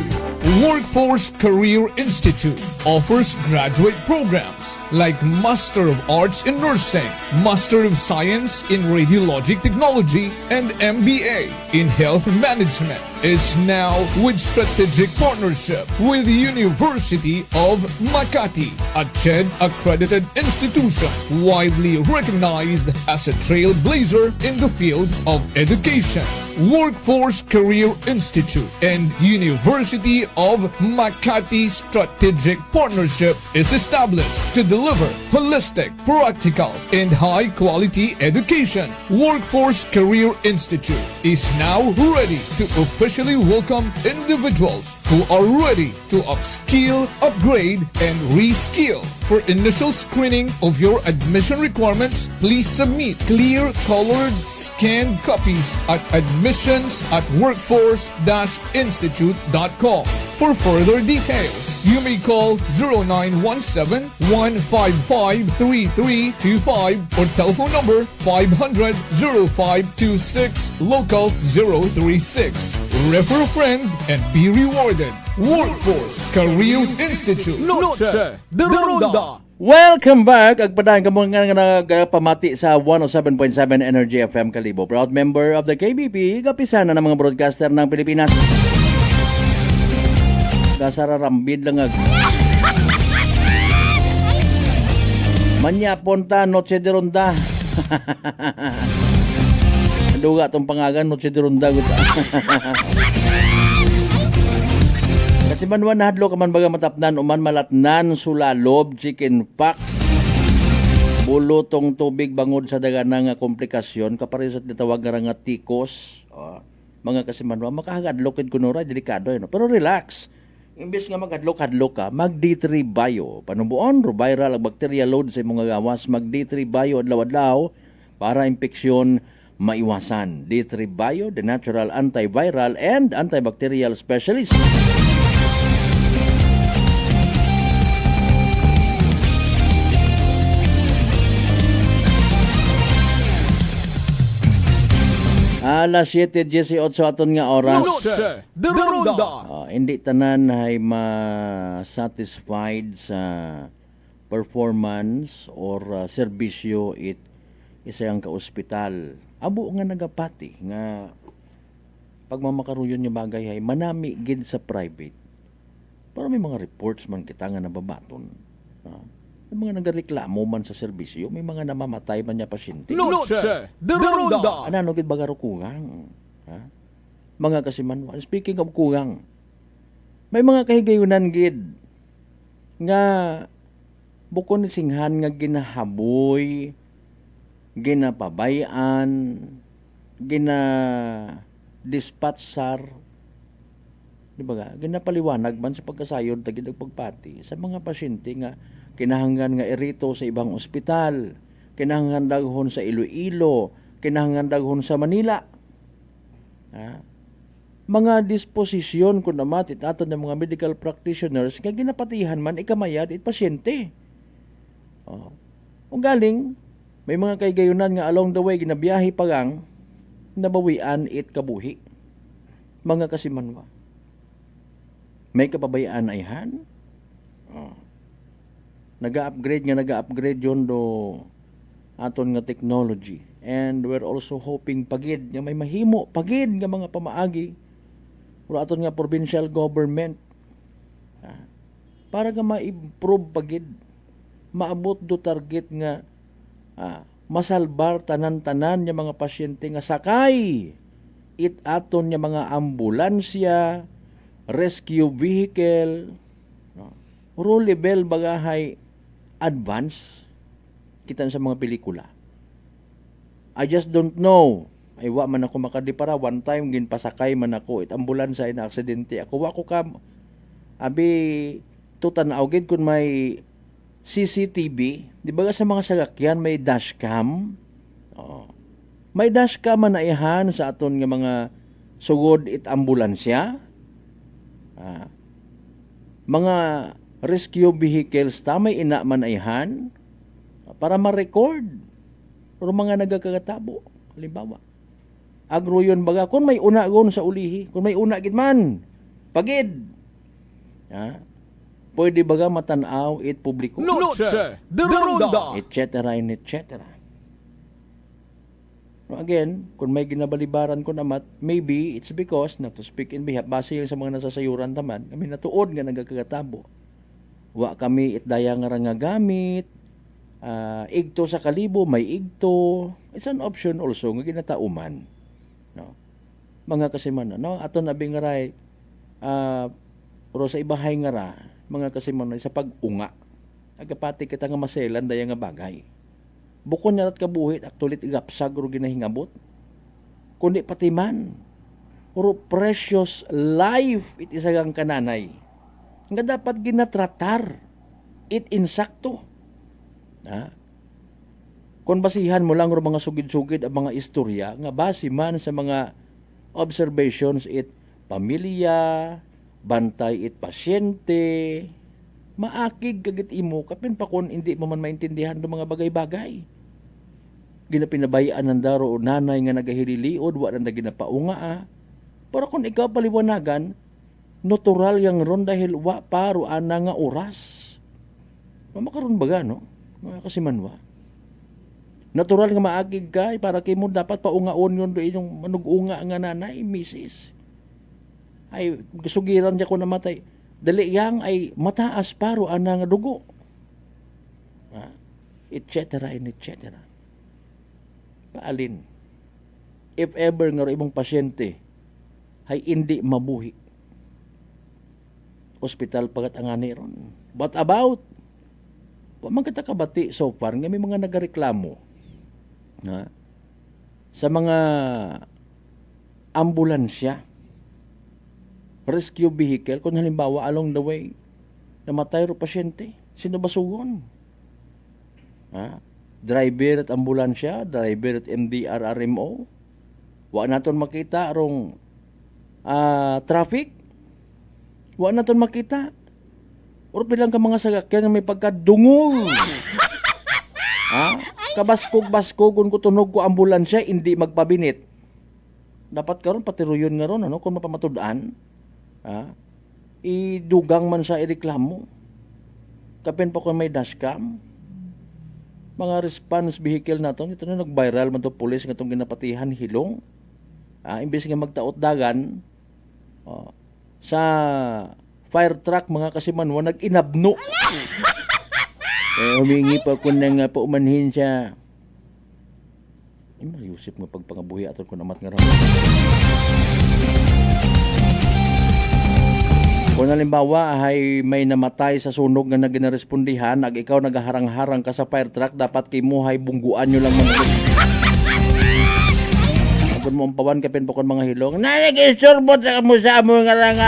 Workforce Career Institute offers graduate programs like Master of Arts in Nursing, Master of Science in Radiologic Technology, and MBA in Health Management. Is now with strategic partnership with the University of Makati, a CHED accredited institution widely recognized as a trailblazer in the field of education. Workforce Career Institute and University of Makati strategic partnership is established to deliver holistic, practical, and high-quality education. Workforce Career Institute is now ready to officially welcome individuals who are ready to upskill, upgrade, and reskill. For initial screening of your admission requirements, please submit clear colored scanned copies at admissions@workforce-institute.com. For further details, you may call 0917-155-3325 or telephone number 500-0526 local 036. Refer a friend and be rewarded. Workforce Career Institute. Noche de Ronda. Welcome back. Agpadaan ka mga nagpamati sa 107.7 Energy FM Kalibo. Proud member of the KBP, kapisanan ng mga broadcaster ng Pilipinas. Kasararambid lang Manya Ponta, Noche de Ronda. Duga tong pangagan, Noche de Ronda. Kasi manwan nahadlo ka man baga matapnan uman malatnan sulalob chicken pox bulotong tubig bangod sa daga nga komplikasyon kapareho sa tawag nga tikos mga kasimanwa makahadlok kid kunura delikado yun pero relax imbes nga maghadlok-hadlok ka mag D3 Bio panubuon viral ang bacteria load sa imong gawas mag D3 Bio adlaw-adlaw para impeksyon maiwasan. D3 Bio, the natural antiviral and antibacterial specialist. Alas 7:18 aton nga oras. Noche de Ronda. Hindi tanan ay ma-satisfied sa performance or serbisyo isang ka-ospital. Abo nga nagapati nga pagmamakaruyon nga bagay ay manami gid sa private. Pero may mga reports man kita nga nababaton. May mga nagareklamo man sa serbisyo, may mga namamatay man niya pasyente. Noche de Ronda. Ano gid bagaro kugang? Mga kasiman, speaking of kugang, may mga kahigayunan gid nga bukod ni singhan nga ginahaboy, ginapabayan, gina-dispatchar, di ba ginapaliwanag man sa pagkasayod tagid og pagpati sa mga pasyente nga kinahanglan nga irito sa ibang ospital kinahanglan daghon sa Iloilo, kinahanglan daghon sa Manila. Mga disposisyon kun namat itaton ng mga medical practitioners nga ginapatihan man ikamayad it pasyente. Kung galing may mga kaygayunan nga along the way ginabiyahe pagang nabawian it kabuhi. Mga kasimanwa. May kapabayaan ayhan. Naga-upgrade yun do aton nga technology. And we're also hoping pagid nga may mahimo pagid nga mga pamaagi o aton nga provincial government para nga ma-improve pagid maabot do target nga masalbar tanan-tanan nga mga pasyente nga sakay it aton nga mga ambulansya, rescue vehicle, rule level bagahay advance kita sa mga pelikula. I just don't know. Ay wa man ako makadipara. One time ginpasakay man ako it ambulansya na aksidente. Ako wa ko kam abi tutanaw gid kun may CCTV, di ba sa mga sasakyan may dashcam? May dashcam man naihan sa aton nga mga sugod it ambulansya. Mga rescue vehicles ta may ina man naihan para ma-record pero mga nagakagatabo. Halimbawa, agruyon baga kung may una gon sa ulihi, kung may una gid man pagid. Pwede baga matanaw it publiko. Noche de Ronda. Etc. Again, kung may ginabalibaran ko namat, maybe it's because, not to speak in behalf, base sa mga nasasayuran taman, kami natuod nga nagkakagatabo. Wa kami itdaya nga gamit, igto sa kalibo, may igto. It's an option also nga ginatauman. No? Mga kasiman, no? Ato na bingaray, pero sa ibahay nga ra, mga kasiman, sa pag-unga, agapati kita nga maselan, daya nga bagay. Bukon niya at kabuhit, aktulit igapsag o ginahingabot. Kundi pati man, pero precious life, it isa kang kananay. Nga dapat ginatratar, it insakto. Kung basihan mo lang mga sugid-sugid ang mga istorya, nga base man sa mga observations, it pamilya, bantay it pasyente, maakig kagit imo, kapin pa kung hindi mo man maintindihan ng mga bagay-bagay. Ginapinabayaan ng daro o nanay nga nagahililiod, wala na ginapaunga. Pero kung ikaw paliwanagan, natural yang ron dahil wa paro ana nga oras. Makaroon baga, no? Mga kasimanwa. Natural nga maagig ka, para kay mo dapat paungaon yun doon yung manugunga nga nanay, misis. Ay, sugiran niya ko namatay. Dali yang ay mataas paro ana nga dugo. Etc. Paalin. If ever nga imong pasyente ay hindi mabuhi, ospital pagat angani ron. What about? Wa man kita kabati so far nga may mga nagareklamo sa mga ambulansya, rescue vehicle, kung halimbawa along the way namatay ro pasyente, sino ba sugon? Driver at ambulansya, driver at MDR RMO, wa naton makita rong traffic, wa naton makita or bilang ka mga sasakyan may pagkadungol. Kabaskog-baskog kung kutunog ko ambulansya, hindi magpabinit. Dapat karon patiruyon nga ron, kung mapamatudaan, idugang man sa ireklamo. Kapin pa kung may dashcam, mga response vehicle naton, ito na nag-viral man to pulis nga itong ginapatihan hilong. Imbes nga magtaot dagan, sa fire truck mga kasimanwa nag-inabno. Humingi pa ko na nga paumanhin siya. Yusip nga pagpangabuhi aton ko namat nga ron. Kung halimbawa ay may namatay sa sunog nga naginarespondihan, ikaw nagaharang-harang ka sa fire truck, dapat kay mo hay bungguan nyo lang mga kung mo ampawan kapin pa kon mga hilong, nag-isturbot sa kamusamo nga lang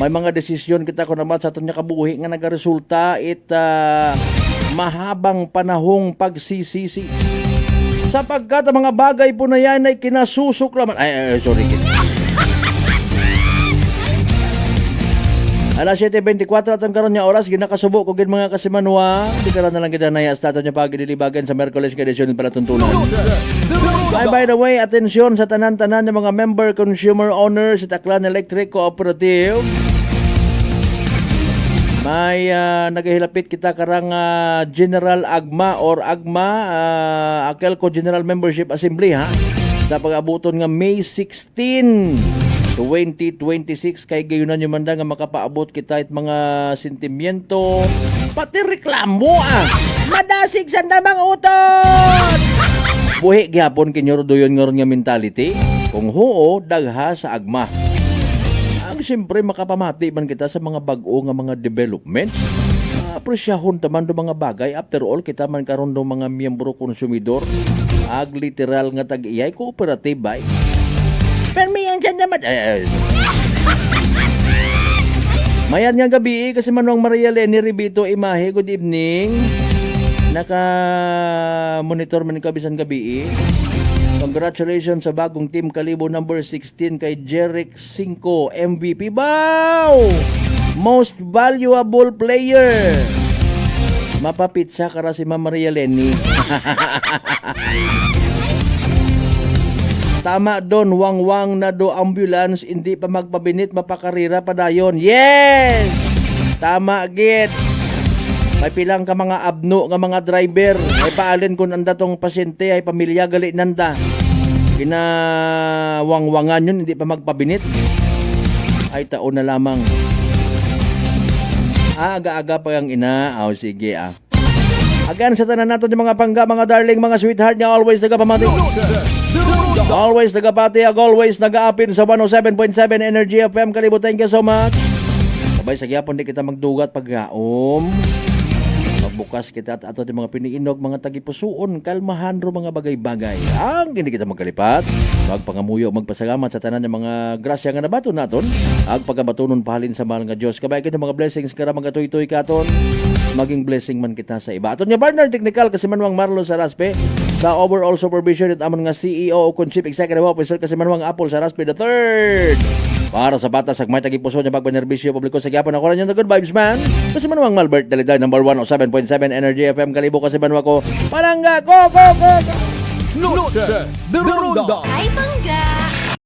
May mga desisyon kita ko naman sa aton nga kabuhi nga nagaresulta it mahabang panahong pagsisisi. Sapagkat ang mga bagay po na yan ay kinasusuklaman. Sorry. Alas 7:24 at ang karon niya oras ginakasubo ko gid mga kasimanwa. Di karon na lang gid naya sa niya pagdilibagan sa Miyerkules nga edisyon para tuntunan. By the way, atensyon sa tanan-tanan ng mga member consumer owners sa Taclan Electric Cooperative. May nagahilapit kita karang General Agma or Agma Akelco General Membership Assembly ha sa pag-abuton nga May 16 2026 kay gayunan yung manda nga makapaabot kita it mga sentimiento pati reklamo madasig sa damang utot buhi gyapon kinyo doyon nga mentality kung huo dagha sa agma ang siyempre makapamati man kita sa mga bag-o nga mga development apresyahon taman do mga bagay after all kita man karon do mga miyembro konsumidor ag literal nga tag-iyay cooperative bay permiyan dyan naman. Mayan nga gabi kasi Manong Maria Leni Ribito Imahe. Good evening. Naka-monitor man kabisan gabi. Congratulations sa bagong team Kalibo number 16 kay Jeric 5 MVP. Wow! Most valuable player. Mapapitsa kara si Ma'am Maria Leni. Tama doon, wang-wang na do ambulance, hindi pa magpabinit, mapakarira pa dayon. Yes! Tama, git. May pilang ka mga abno nga mga driver. May paalin kung anda tong pasyente ay pamilya gali nanda. Kinawang-wangan yun, hindi pa magpabinit. Ay taon na lamang. Aga-aga pa yung ina. Sige Again sa tanan nato yung mga pangga, mga darling, mga sweetheart niya, always nagapamati. Always nagapati, always nagaapin sa 107.7 Energy FM. Kalibo, thank you so much. Sabay sa gyapon di kita magdugat paggaom. Pagbukas kita at ato yung mga piniinog, mga tagipusuon, kalmahan ro mga bagay-bagay. Ang hindi kita magkalipat, magpangamuyo, magpasalamat sa tanan ng mga grasya nga nabaton naton. Ang pagkabatunon pahalin sa mahal nga Diyos. Kabay kita mga blessings kara mga tuy-tuy katon. Maging blessing man kita sa iba. Aton nga partner technical kasi Manuang Marlo Saraspe sa overall supervision at amon nga CEO o Chief Executive Officer kasi Manuang Apple Saraspe III. Para sa bata sa may tagipuso niya pagbanerbisyo publiko sa gyapon ako rin yung The Good Vibes Man. Kasi Manuang Malbert Daliday number 107.7 Energy FM Kalibo kasi Manuwa ko. Palangga! Go! Noche de Ronda. Ay, bangga!